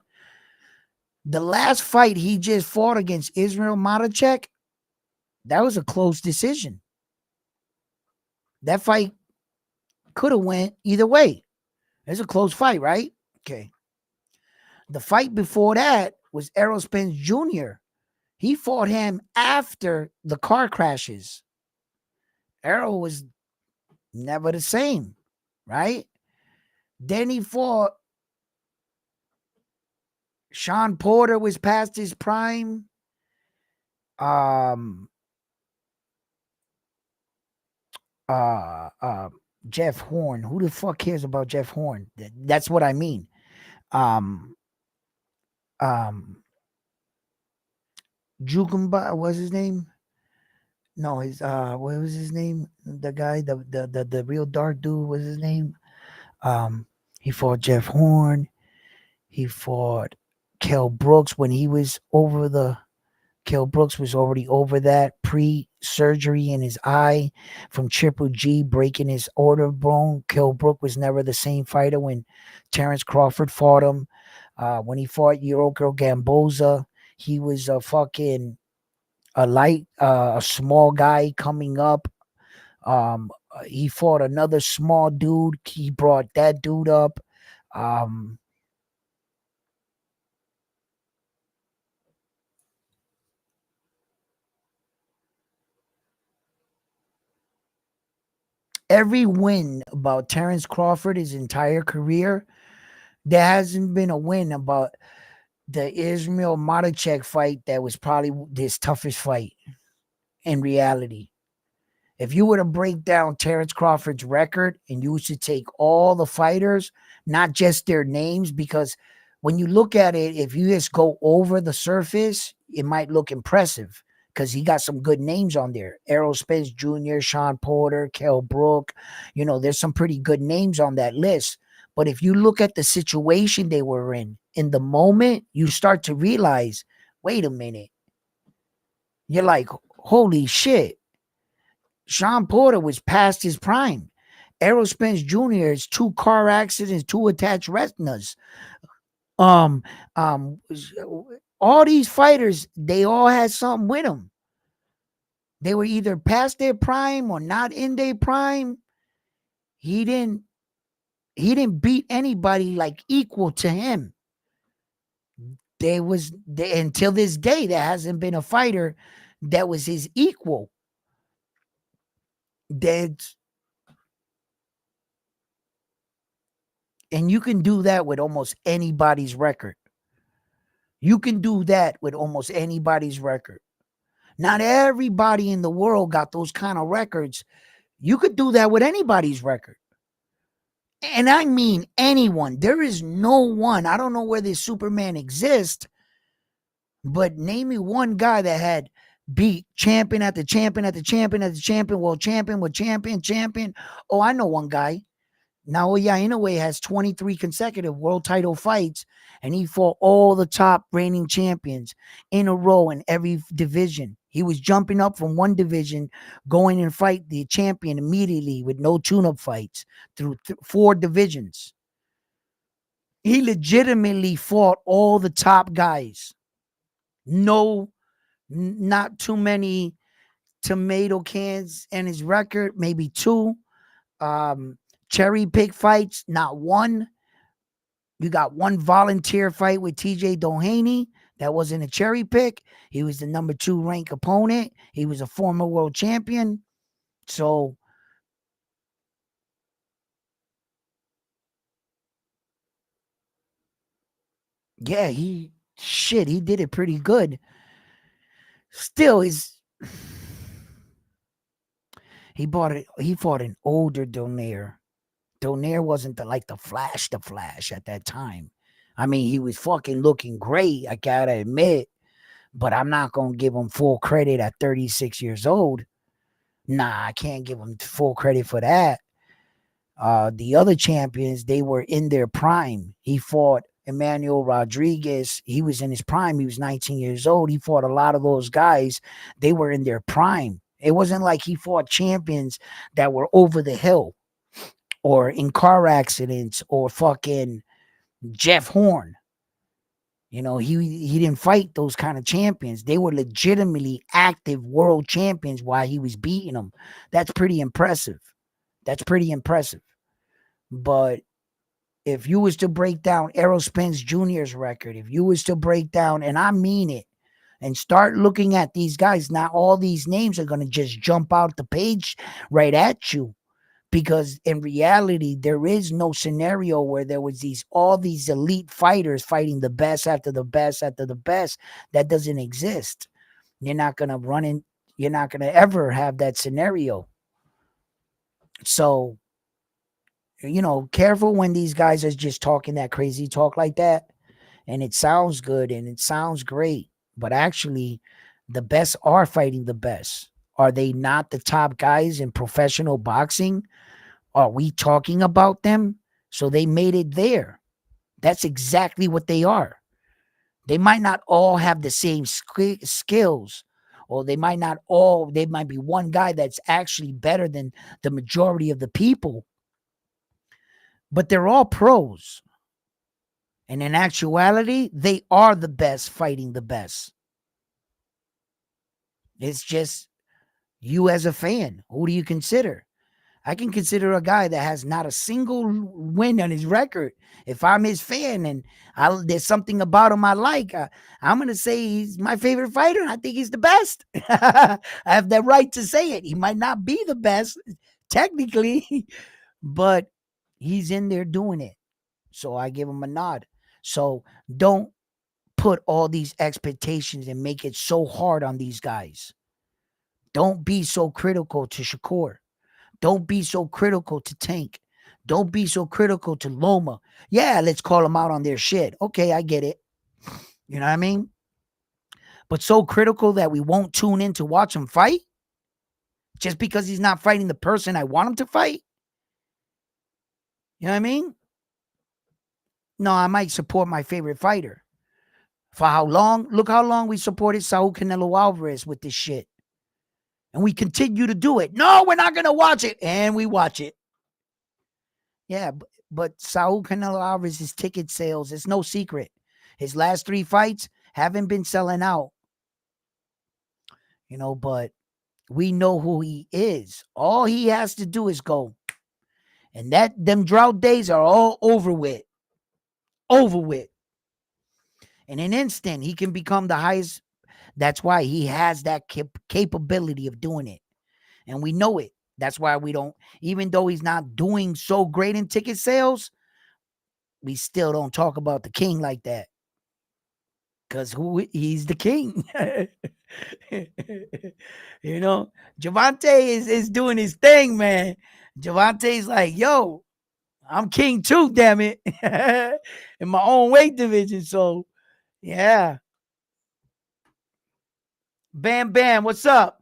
The last fight he just fought against Israel Madachek, that was a close decision. That fight could have went either way. It's a close fight, right? Okay. The fight before that was Errol Spence Jr. He fought him after the car crashes. Errol was never the same, right? Then he fought Sean Porter, was past his prime. Um uh uh Jeff Horn. Who the fuck cares about Jeff Horn? That's what I mean. Um um Jugumba was his name? No, his what was his name? The guy, the real dark dude, was his name? Um he fought Jeff Horn. He fought Kell Brooks when he was over the Kell Brooks was already over that pre-surgery in his eye from Triple G breaking his order bone. Kell Brook was never the same fighter when Terrence Crawford fought him. When he fought Yuroko Gamboza, he was a small guy coming up. He fought another small dude. He brought that dude up. Um, every win about Terrence Crawford his entire career, there hasn't been a win about the Israel Madachek fight that was probably his toughest fight in reality. If you were to break down Terrence Crawford's record and you should take all the fighters, not just their names, because when you look at it, if you just go over the surface, it might look impressive because he got some good names on there. Errol Spence Jr., Sean Porter, Kell Brook. There's some pretty good names on that list. But if you look at the situation they were in the moment, you start to realize, wait a minute. You're like, holy shit. Sean Porter was past his prime. Errol Spence Jr. is 2 car accidents, 2 attached retinas. Um, um, all these fighters, they all had something with them. They were either past their prime or not in their prime. He didn't beat anybody like equal to him. Until this day, there hasn't been a fighter that was his equal. That And you can do that with almost anybody's record. You can do that with almost anybody's record. Not everybody in the world got those kind of records. You could do that with anybody's record. And I mean anyone. There is no one. I don't know whether Superman exists, but name me one guy that had beat champion after champion after champion after champion, world champion with champion. Oh, I know one guy. Naoya Inoue has 23 consecutive world title fights, and he fought all the top reigning champions in a row in every division. He was jumping up from one division, going and fight the champion immediately with no tune-up fights through 4 divisions. He legitimately fought all the top guys. No, not too many tomato cans in his record, maybe 2. Um, cherry pick fights, not 1. You got 1 volunteer fight with TJ Doheny. That wasn't a cherry pick. He was the number 2 ranked opponent. He was a former world champion. So, yeah, he did it pretty good. Still, he fought an older Donaire. Donaire wasn't like the Flash at that time. I mean, he was fucking looking great, I gotta admit, but I'm not gonna give him full credit at 36 years old. Nah, I can't give him full credit for that. The other champions, they were in their prime. He fought Emmanuel Rodriguez. He was in his prime. He was 19 years old. He fought a lot of those guys. They were in their prime. It wasn't like he fought champions that were over the hill or in car accidents or fucking Jeff Horn. He didn't fight those kind of champions. They were legitimately active world champions while he was beating them. That's pretty impressive. That's pretty impressive. But if you was to break down Errol Spence Jr.'s record, if you was to break down, and I mean it, and start looking at these guys, not all these names are going to just jump out the page right at you. Because in reality, there is no scenario where there was all these elite fighters fighting the best after the best after the best. That doesn't exist. You're not going to you're not going to ever have that scenario. So, careful when these guys are just talking that crazy talk like that. And it sounds good and it sounds great. But actually, the best are fighting the best. Are they not the top guys in professional boxing? Are we talking about them? So they made it there. That's exactly what they are. They might not all have the same skills, or they might be one guy that's actually better than the majority of the people, but they're all pros. And in actuality, they are the best fighting the best. It's just you as a fan. Who do you consider? I can consider a guy that has not a single win on his record. If I'm his fan and there's something about him I like, I'm going to say he's my favorite fighter and I think he's the best. I have that right to say it. He might not be the best technically, but he's in there doing it. So I give him a nod. So don't put all these expectations and make it so hard on these guys. Don't be so critical to Shakur. Don't be so critical to Tank. Don't be so critical to Loma. Yeah, let's call them out on their shit. Okay, I get it. You know what I mean? But so critical that we won't tune in to watch him fight just because he's not fighting the person I want him to fight. You know what I mean? No, I might support my favorite fighter. For how long? Look how long we supported Saul Canelo Alvarez with this shit. And we continue to do it. No, we're not going to watch it. And we watch it. Yeah, but Saul Canelo Alvarez's ticket sales, it's no secret. His last 3 fights haven't been selling out. But we know who he is. All he has to do is go. And them drought days are all over with. Over with. In an instant, he can become the highest. That's why he has that capability of doing it. And we know it. That's why we don't, even though he's not doing so great in ticket sales, we still don't talk about the king like that. Because he's the king. Javante is doing his thing, man. Javante's like, yo, I'm king too, damn it. In my own weight division. So, yeah. Bam Bam, what's up?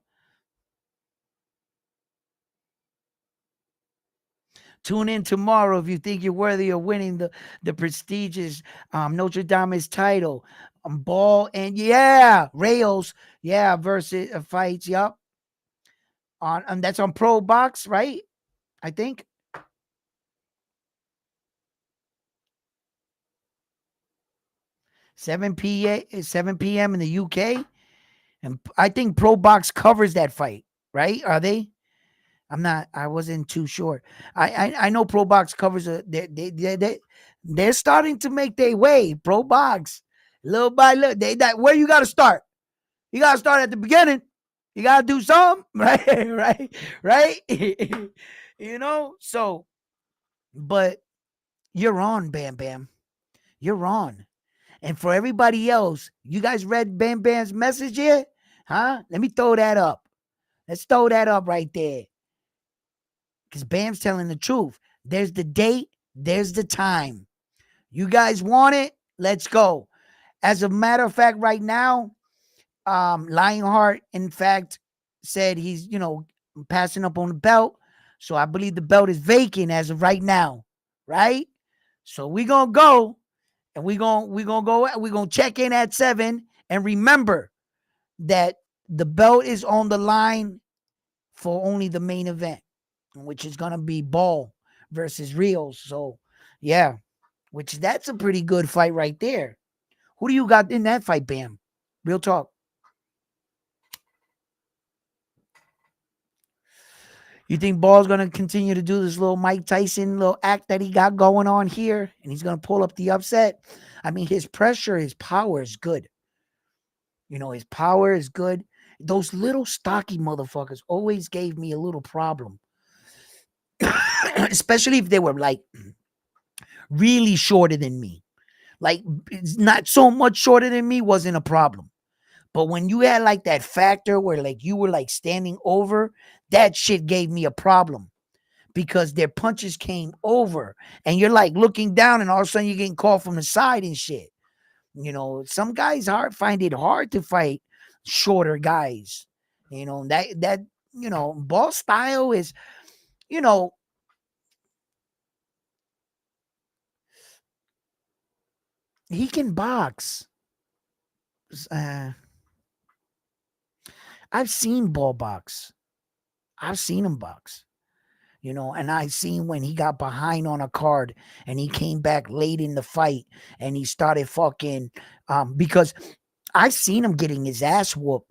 Tune in tomorrow if you think you're worthy of winning the prestigious Notre Dame's title. Ball and yeah, Rails, yeah, versus fights. Yup, on and that's on Pro Box, right? I think 7 p.m. in the UK, and I think Pro Box covers that fight, right? Are they? I'm not. I wasn't too sure. I know Pro Box covers a. They're starting to make their way. Pro Box, little by little. That where you got to start. You got to start at the beginning. You got to do something, right? Right. So, but you're on, Bam Bam. You're on. And for everybody else, you guys read Bam Bam's message yet? Huh? Let me throw that up. Let's throw that up right there. Because Bam's telling the truth. There's the date, there's the time. You guys want it? Let's go. As a matter of fact, right now, Lionheart, in fact, said he's, passing up on the belt. So I believe the belt is vacant as of right now. Right? So we're gonna go and we're gonna check in at 7. And remember that the belt is on the line for only the main event, which is gonna be Ball versus Rios. So yeah, which that's a pretty good fight right there. Who do you got in that fight, Bam? Real talk. You think Ball's gonna continue to do this little Mike Tyson little act that he got going on here, and he's gonna pull up the upset? I mean, his pressure, his power is good. His power is good. Those little stocky motherfuckers always gave me a little problem, especially if they were like really shorter than me. Like, it's not so much shorter than me wasn't a problem. But when you had like that factor where like you were like standing over, that shit gave me a problem because their punches came over and you're like looking down and all of a sudden you're getting caught from the side and shit. Some guys find it hard to fight shorter guys. Ball style is, you know, he can box. Uh, I've seen Ball box. I've seen him box. And I seen when he got behind on a card and he came back late in the fight and he started fucking because I seen him getting his ass whooped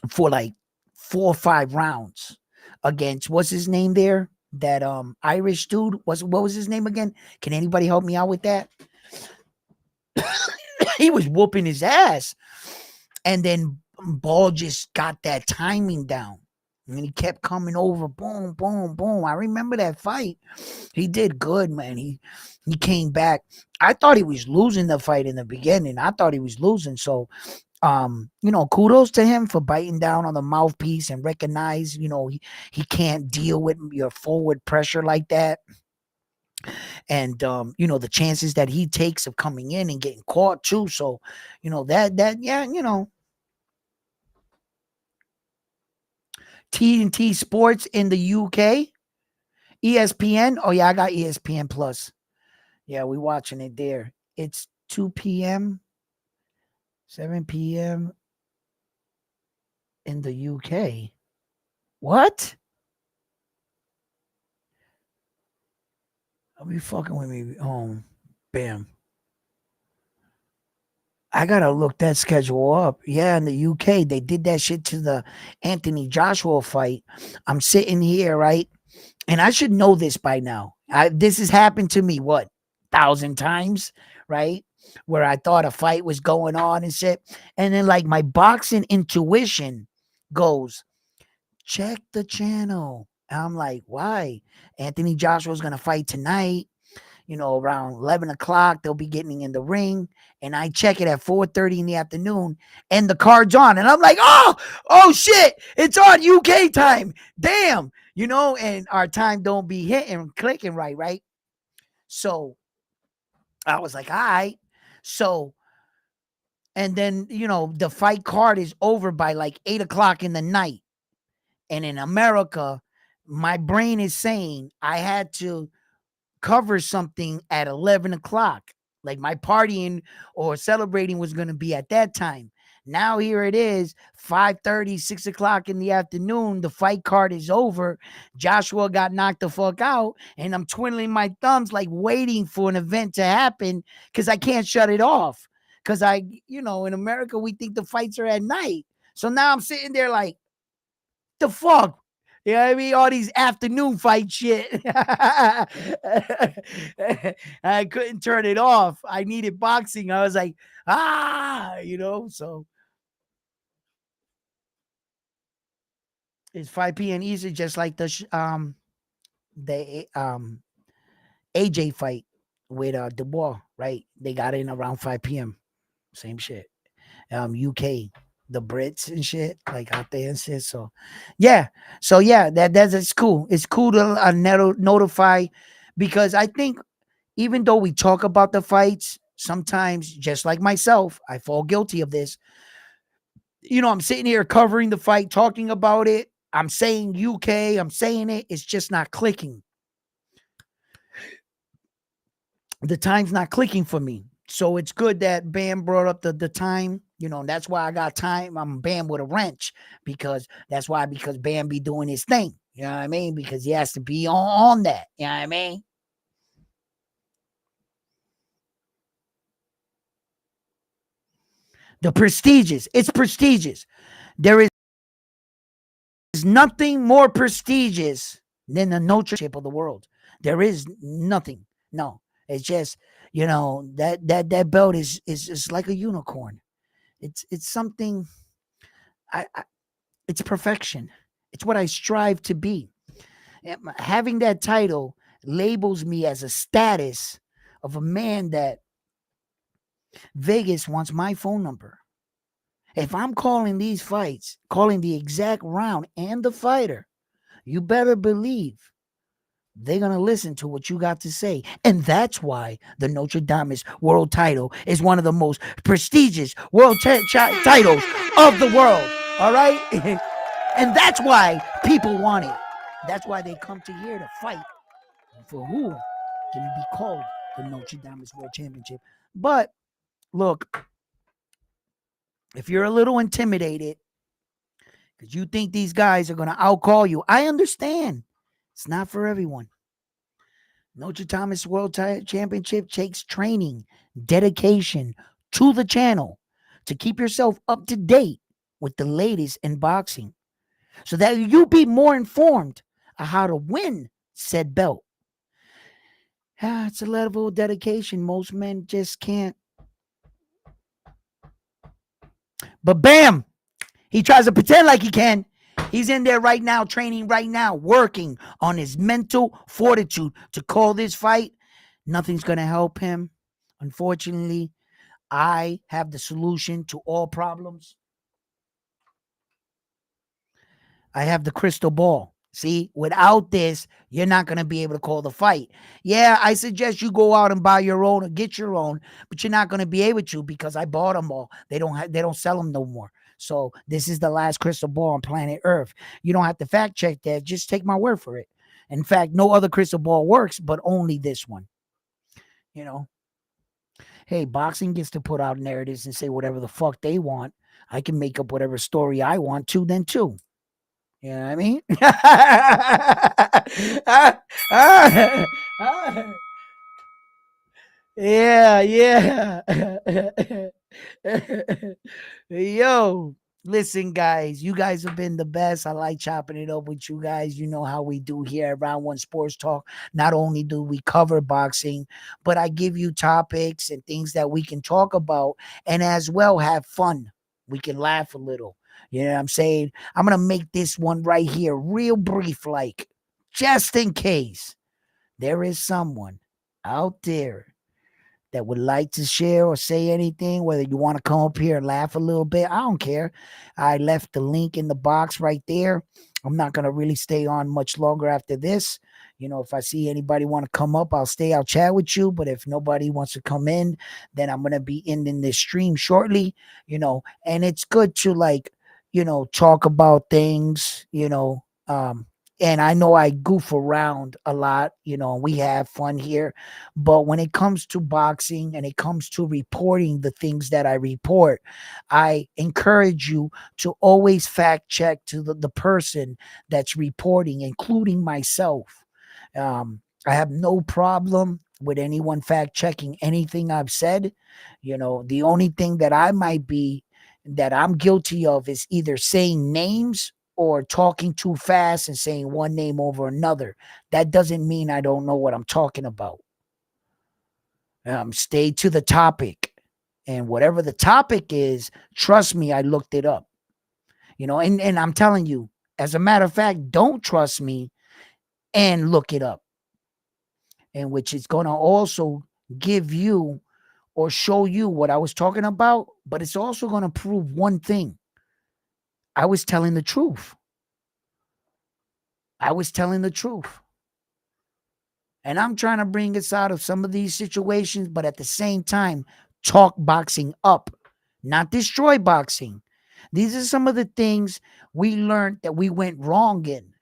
for like 4 or 5 rounds against what's his name there? That Irish dude. What was his name again? Can anybody help me out with that? He was whooping his ass. And then Ball just got that timing down. And he kept coming over, boom, boom, boom. I remember that fight. He did good, man. He came back. I thought he was losing the fight in the beginning. I thought he was losing. So, kudos to him for biting down on the mouthpiece and recognize, he can't deal with your forward pressure like that. And the chances that he takes of coming in and getting caught too. So, yeah, T&T Sports in the UK, ESPN. Oh yeah, I got ESPN Plus. Yeah, we watching it there. It's 2 p.m., 7 p.m. in the UK. What? Are you fucking with me? Bam. I gotta look that schedule up. Yeah, in the UK, they did that shit to the Anthony Joshua fight. I'm sitting here, right? And I should know this by now. This has happened to me, what, 1,000 times, right? Where I thought a fight was going on and shit. And then, like, my boxing intuition goes, check the channel. And I'm like, why? Anthony Joshua's going to fight tonight. Around 11 o'clock, they'll be getting in the ring. And I check it at 4:30 in the afternoon and the card's on. And I'm like, oh shit, it's on UK time. Damn. And our time don't be hitting, clicking right? So I was like, all right. So, and then, the fight card is over by like 8 o'clock in the night. And in America, my brain is saying I had to cover something at 11 o'clock. Like my partying or celebrating was going to be at that time. Now here it is, 5:30, 6 o'clock in the afternoon. The fight card is over. Joshua got knocked the fuck out, and I'm twiddling my thumbs, like waiting for an event to happen because I can't shut it off. Because in America, we think the fights are at night. So now I'm sitting there like, the fuck? You know what I mean? All these afternoon fight shit. I couldn't turn it off. I needed boxing. I was like, so it's 5 p.m. Eastern, just like the AJ fight with Dubois, right? They got in around 5 p.m. Same shit. UK, the Brits and shit, like out there and shit. So yeah, that's it's cool. It's cool to notify, because I think even though we talk about the fights, sometimes just like myself, I fall guilty of this. I'm sitting here covering the fight, talking about it. I'm saying UK, I'm saying it. It's just not clicking. The time's not clicking for me. So it's good that Bam brought up the time. That's why I got time. I'm Bam with a wrench, because because Bam be doing his thing. You know what I mean? Because he has to be on that. You know what I mean? The prestigious. It's prestigious. There is nothing more prestigious than the no championship of the world. There is nothing. No. It's just, that belt is like a unicorn. It's something. I it's perfection. It's what I strive to be. Having that title labels me as a status of a man that Vegas wants my phone number. If I'm calling these fights, calling the exact round and the fighter, you better believe they're going to listen to what you got to say. And that's why the Notre Dame's world title is one of the most prestigious world titles of the world. All right? And that's why people want it. That's why they come to here to fight for who can be called the Notre Dame's world championship. But look, if you're a little intimidated because you think these guys are going to outcall you, I understand. It's not for everyone. Notre Dame's World Championship takes training, dedication to the channel to keep yourself up to date with the latest in boxing, so that you be more informed of how to win said belt. It's a level of dedication most men just can't. But bam, he tries to pretend like he can. He's in there right now, training right now, working on his mental fortitude to call this fight. Nothing's going to help him. Unfortunately, I have the solution to all problems. I have the crystal ball. See, without this, you're not going to be able to call the fight. Yeah, I suggest you go out and buy your own or get your own, but you're not going to be able to, because I bought them all. They don't sell them no more. So this is the last crystal ball on planet Earth. You don't have to fact check that. Just take my word for it. In fact, no other crystal ball works, but only this one. You know, hey, boxing gets to put out narratives and say whatever the fuck they want. I can make up whatever story I want to then too. You know what I mean? Yeah, yeah. Yo, listen, guys. You guys have been the best. I like chopping it up with you guys. You know how we do here at Round One Sports Talk. Not only do we cover boxing, but I give you topics and things that we can talk about, and as well have fun. We can laugh a little. You know what I'm saying? I'm going to make this one right here real brief, like, just in case there is someone out there that would like to share or say anything, whether you want to come up here and laugh a little bit, I don't care. I left the link in the box right there. I'm not going to really stay on much longer after this. If I see anybody want to come up, I'll stay, I'll chat with you. But if nobody wants to come in, then I'm going to be ending this stream shortly, and it's good to talk about things, and I know I goof around a lot, and we have fun here. But when it comes to boxing and it comes to reporting the things that I report, I encourage you to always fact check to the person that's reporting, including myself. I have no problem with anyone fact checking anything I've said. The only thing that I'm guilty of is either saying names or talking too fast and saying one name over another. That doesn't mean I don't know what I'm talking about. Stay to the topic. And whatever the topic is, trust me, I looked it up. And I'm telling you, as a matter of fact, don't trust me and look it up. And which is going to also give you or show you what I was talking about, but it's also going to prove one thing. I was telling the truth. I was telling the truth. And I'm trying to bring us out of some of these situations, but at the same time, talk boxing up, not destroy boxing. These are some of the things we learned that we went wrong in.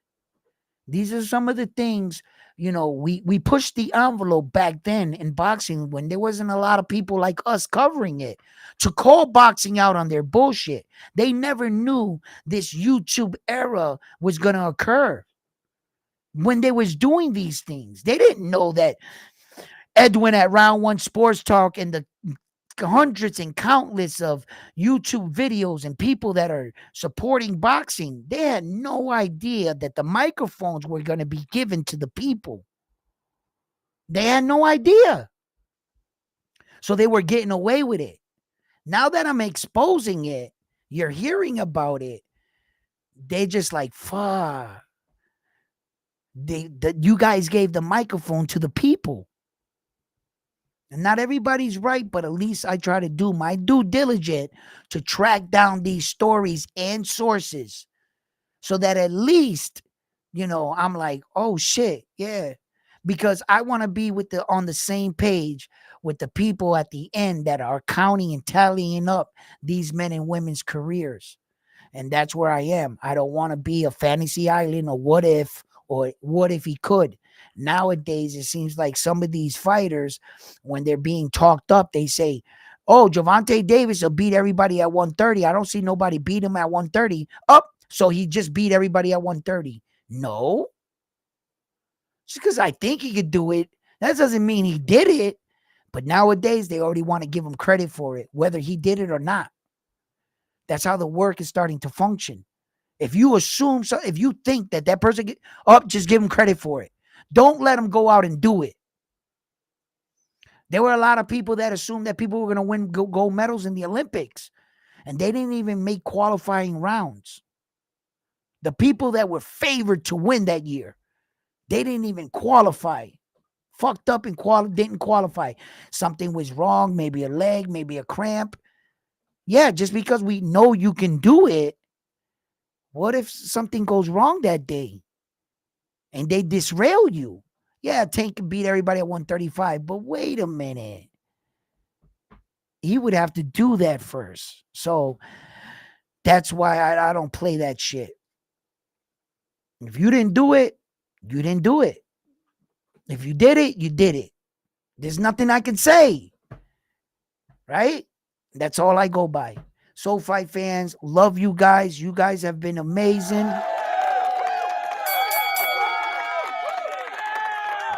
These are some of the things, we pushed the envelope back then in boxing when there wasn't a lot of people like us covering it to call boxing out on their bullshit. They never knew this YouTube era was going to occur when they was doing these things. They didn't know that Edwin at Round One Sports Talk and the hundreds and countless of YouTube videos and people that are supporting boxing, they had no idea that the microphones were going to be given to the people. They had no idea. So they were getting away with it. Now that I'm exposing it, you're hearing about it. They just like, fuck. You guys gave the microphone to the people. And not everybody's right, but at least I try to do my due diligence to track down these stories and sources so that at least, I'm like, oh shit, yeah. Because I want to be on the same page with the people at the end that are counting and tallying up these men and women's careers. And that's where I am. I don't want to be a fantasy island or what if he could. Nowadays, it seems like some of these fighters, when they're being talked up, they say, oh, Gervonta Davis will beat everybody at 130. I don't see nobody beat him at 130. So he just beat everybody at 130. No. Just because I think he could do it, that doesn't mean he did it. But nowadays, they already want to give him credit for it, whether he did it or not. That's how the work is starting to function. If you assume so, if you think that person get up, just give him credit for it. Don't let him go out and do it. There were a lot of people that assumed that people were going to win gold medals in the Olympics, and they didn't even make qualifying rounds. The people that were favored to win that year, they didn't even qualify. Fucked up and didn't qualify. Something was wrong, maybe a leg, maybe a cramp. Yeah, just because we know you can do it, what if something goes wrong that day and they disrail you? Yeah, Tank can beat everybody at 135, but wait a minute. He would have to do that first. So that's why I don't play that shit. If you didn't do it, you didn't do it. If you did it, you did it. There's nothing I can say. Right? That's all I go by. Soul Fight fans, love you guys. You guys have been amazing.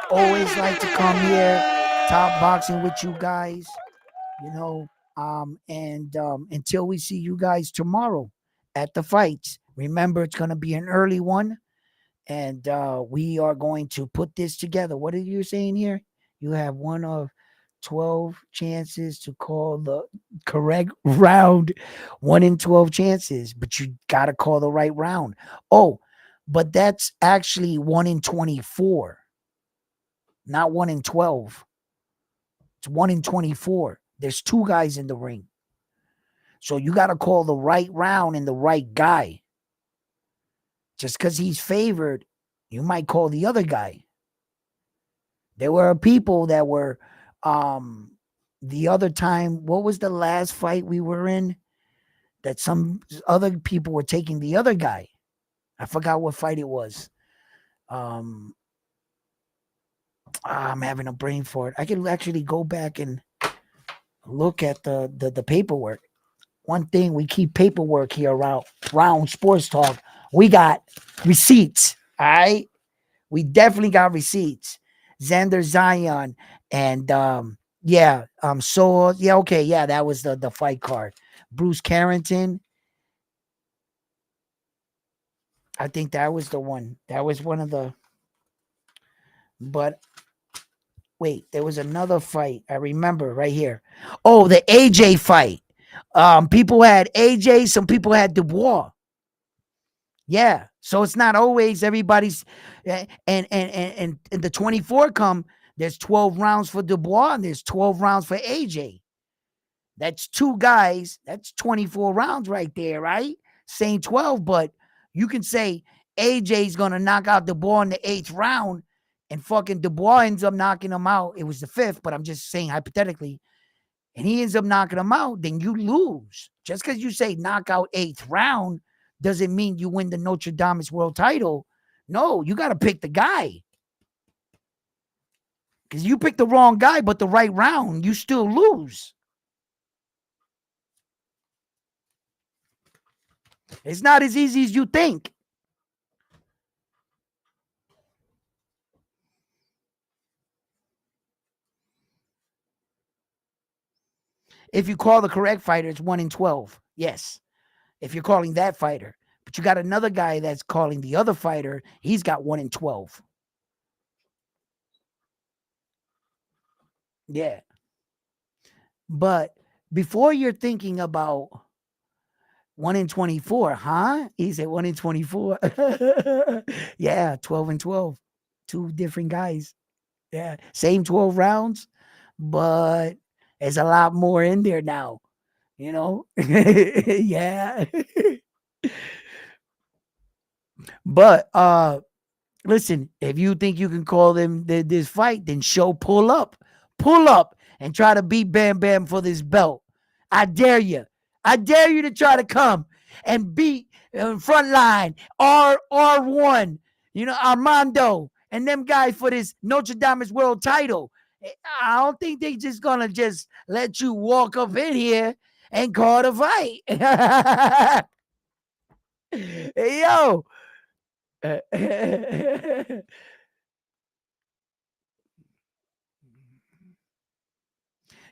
Always like to come here, talk boxing with you guys. And until we see you guys tomorrow at the fights, remember it's going to be an early one, and we are going to put this together. What are you saying here? You have one of 12 chances to call the correct round, 1 in 12 chances, but you got to call the right round. Oh, but that's actually 1 in 24, not 1 in 12. It's 1 in 24. There's 2 guys in the ring. So you got to call the right round and the right guy. Just because he's favored, you might call the other guy. There were people that were the other time, what was the last fight we were in? That some other people were taking the other guy. I forgot what fight it was. Um, I'm having a brain for it. I can actually go back and look at the paperwork. One thing, we keep paperwork here around Sports Talk. We got receipts. All right, we definitely got receipts. Xander Zion and so yeah, okay, yeah, that was the fight card. Bruce Carrington, I think that was the one. That was one of the. But wait, there was another fight. I remember right here. Oh, the AJ fight. People had AJ. Some people had Dubois. Yeah, so it's not always everybody's. And the 24 come. There's 12 rounds for Dubois and there's 12 rounds for AJ. That's two guys. That's 24 rounds right there, right? Saying 12, but you can say AJ's gonna knock out Dubois in the 8th round, and fucking Dubois ends up knocking him out. It was the 5th, but I'm just saying hypothetically, and he ends up knocking him out, then you lose. Just because you say knockout 8th round doesn't mean you win the Notre Dame's world title. No, you got to pick the guy. Because you pick the wrong guy, but the right round, you still lose. It's not as easy as you think. If you call the correct fighter, it's 1 in 12. Yes. If you're calling that fighter. But you got another guy that's calling the other fighter. He's got 1 in 12. Yeah. But before you're thinking about 1 in 24, huh? He said 1 in 24. Yeah, 12 and 12. Two different guys. Yeah. Same 12 rounds, but there's a lot more in there now. You know? Yeah. But listen, if you think you can call them this fight, then pull up, and try to beat Bam Bam for this belt. I dare you. I dare you to try to come and beat front line R1, Armando and them guys for this Notre Dame's world title. I don't think they just gonna just let you walk up in here and call the fight. Hey, yo.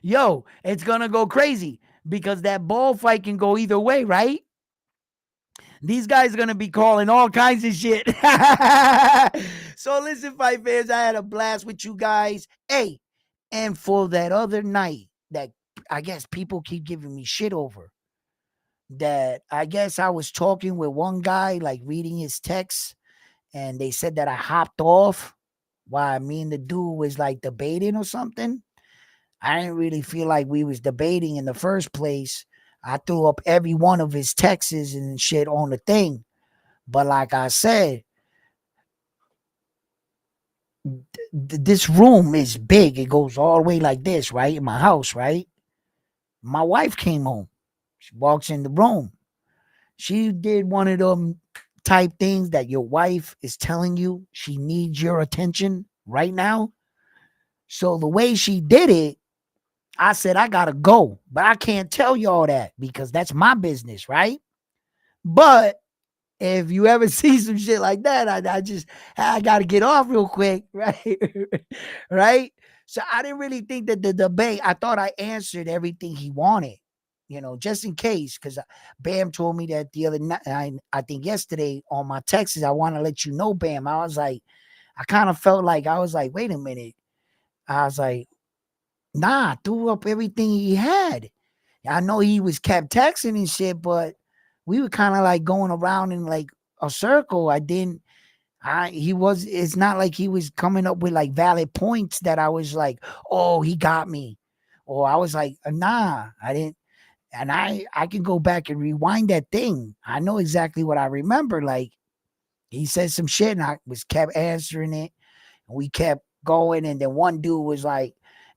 Yo, it's gonna go crazy because that ball fight can go either way, right? These guys are gonna be calling all kinds of shit. So listen, fight fans, I had a blast with you guys. Hey, and for that other night that I guess people keep giving me shit over, that I guess I was talking with one guy, like reading his text, and they said that I hopped off while me and the dude was like debating or something. I didn't really feel like we was debating in the first place. I threw up every one of his texts and shit on the thing. But like I said, this room is big. It goes all the way like this, right? In my house, right? My wife came home. She walks in the room. She did one of them type things that your wife is telling you she needs your attention right now. So the way she did it, I said, I gotta go, but I can't tell y'all that because that's my business, right? But if you ever see some shit like that, I gotta get off real quick, right? Right? So I didn't really think that the debate, I thought I answered everything he wanted, just in case, because Bam told me that the other night, I think yesterday on my texts, I want to let you know, Bam. I was like, I kind of felt like, I was like, wait a minute. I was like, nah, threw up everything he had. I know he was kept texting and shit, but we were kind of like going around in like a circle. It's not like he was coming up with like valid points that I was like, oh, he got me. Or I was like, nah, I didn't. And I can go back and rewind that thing. I know exactly what I remember. Like he said some shit and I was kept answering it. And we kept going. And then one dude was like,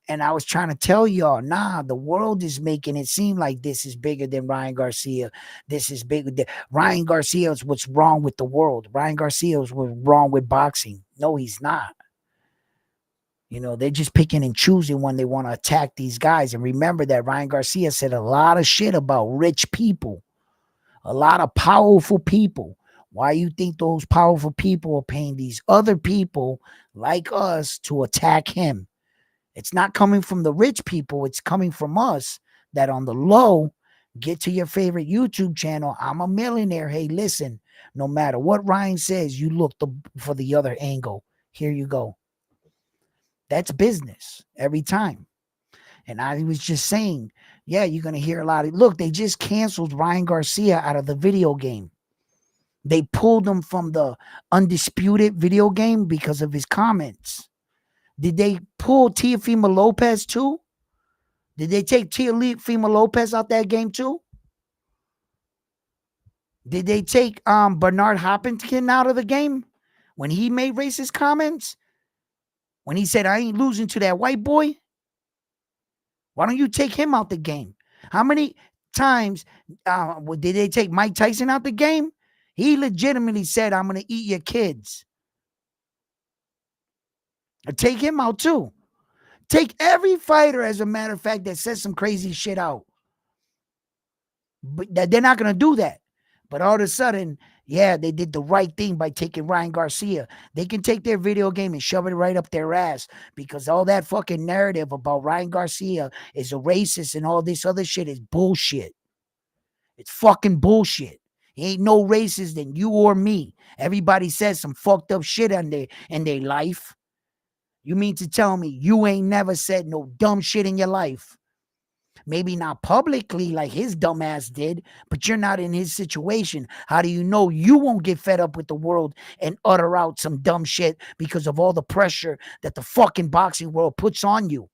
And I was trying to tell y'all, nah, the world is making it seem like this is bigger than Ryan Garcia. This is bigger than Ryan Garcia is what's wrong with the world. Ryan Garcia is what's wrong with boxing. No, he's not. You know, they're just picking and choosing when they want to attack these guys. And remember that Ryan Garcia said a lot of shit about rich people, a lot of powerful people. Why you think those powerful people are paying these other people like us to attack him? It's not coming from the rich people. It's coming from us that on the low, get to your favorite YouTube channel. I'm a millionaire. Hey, listen, no matter what Ryan says, you look for the other angle. Here you go. That's business every time. And I was just saying, yeah, you're going to hear a lot of, look, they just canceled Ryan Garcia out of the video game. They pulled him from the Undisputed video game because of his comments. Did they pull Teofimo Lopez too? Did they take Teofimo Lopez out that game too? Did they take Bernard Hopkins out of the game when he made racist comments? When he said, I ain't losing to that white boy? Why don't you take him out the game? How many times did they take Mike Tyson out the game? He legitimately said, I'm going to eat your kids. Take him out too. Take every fighter, as a matter of fact, that says some crazy shit out. But they're not going to do that. But all of a sudden, yeah, they did the right thing by taking Ryan Garcia. They can take their video game and shove it right up their ass because all that fucking narrative about Ryan Garcia is a racist and all this other shit is bullshit. It's fucking bullshit. He ain't no racist than you or me. Everybody says some fucked up shit in their life. You mean to tell me you ain't never said no dumb shit in your life? Maybe not publicly like his dumb ass did, but you're not in his situation. How do you know you won't get fed up with the world and utter out some dumb shit because of all the pressure that the fucking boxing world puts on you?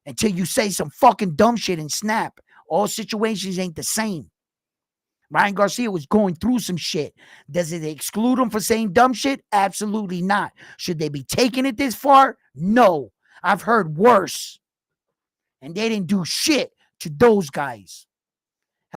Until you say some fucking dumb shit and snap. All situations ain't the same. Ryan Garcia was going through some shit. Does it exclude him for saying dumb shit? Absolutely not. Should they be taking it this far? No. I've heard worse. And they didn't do shit to those guys.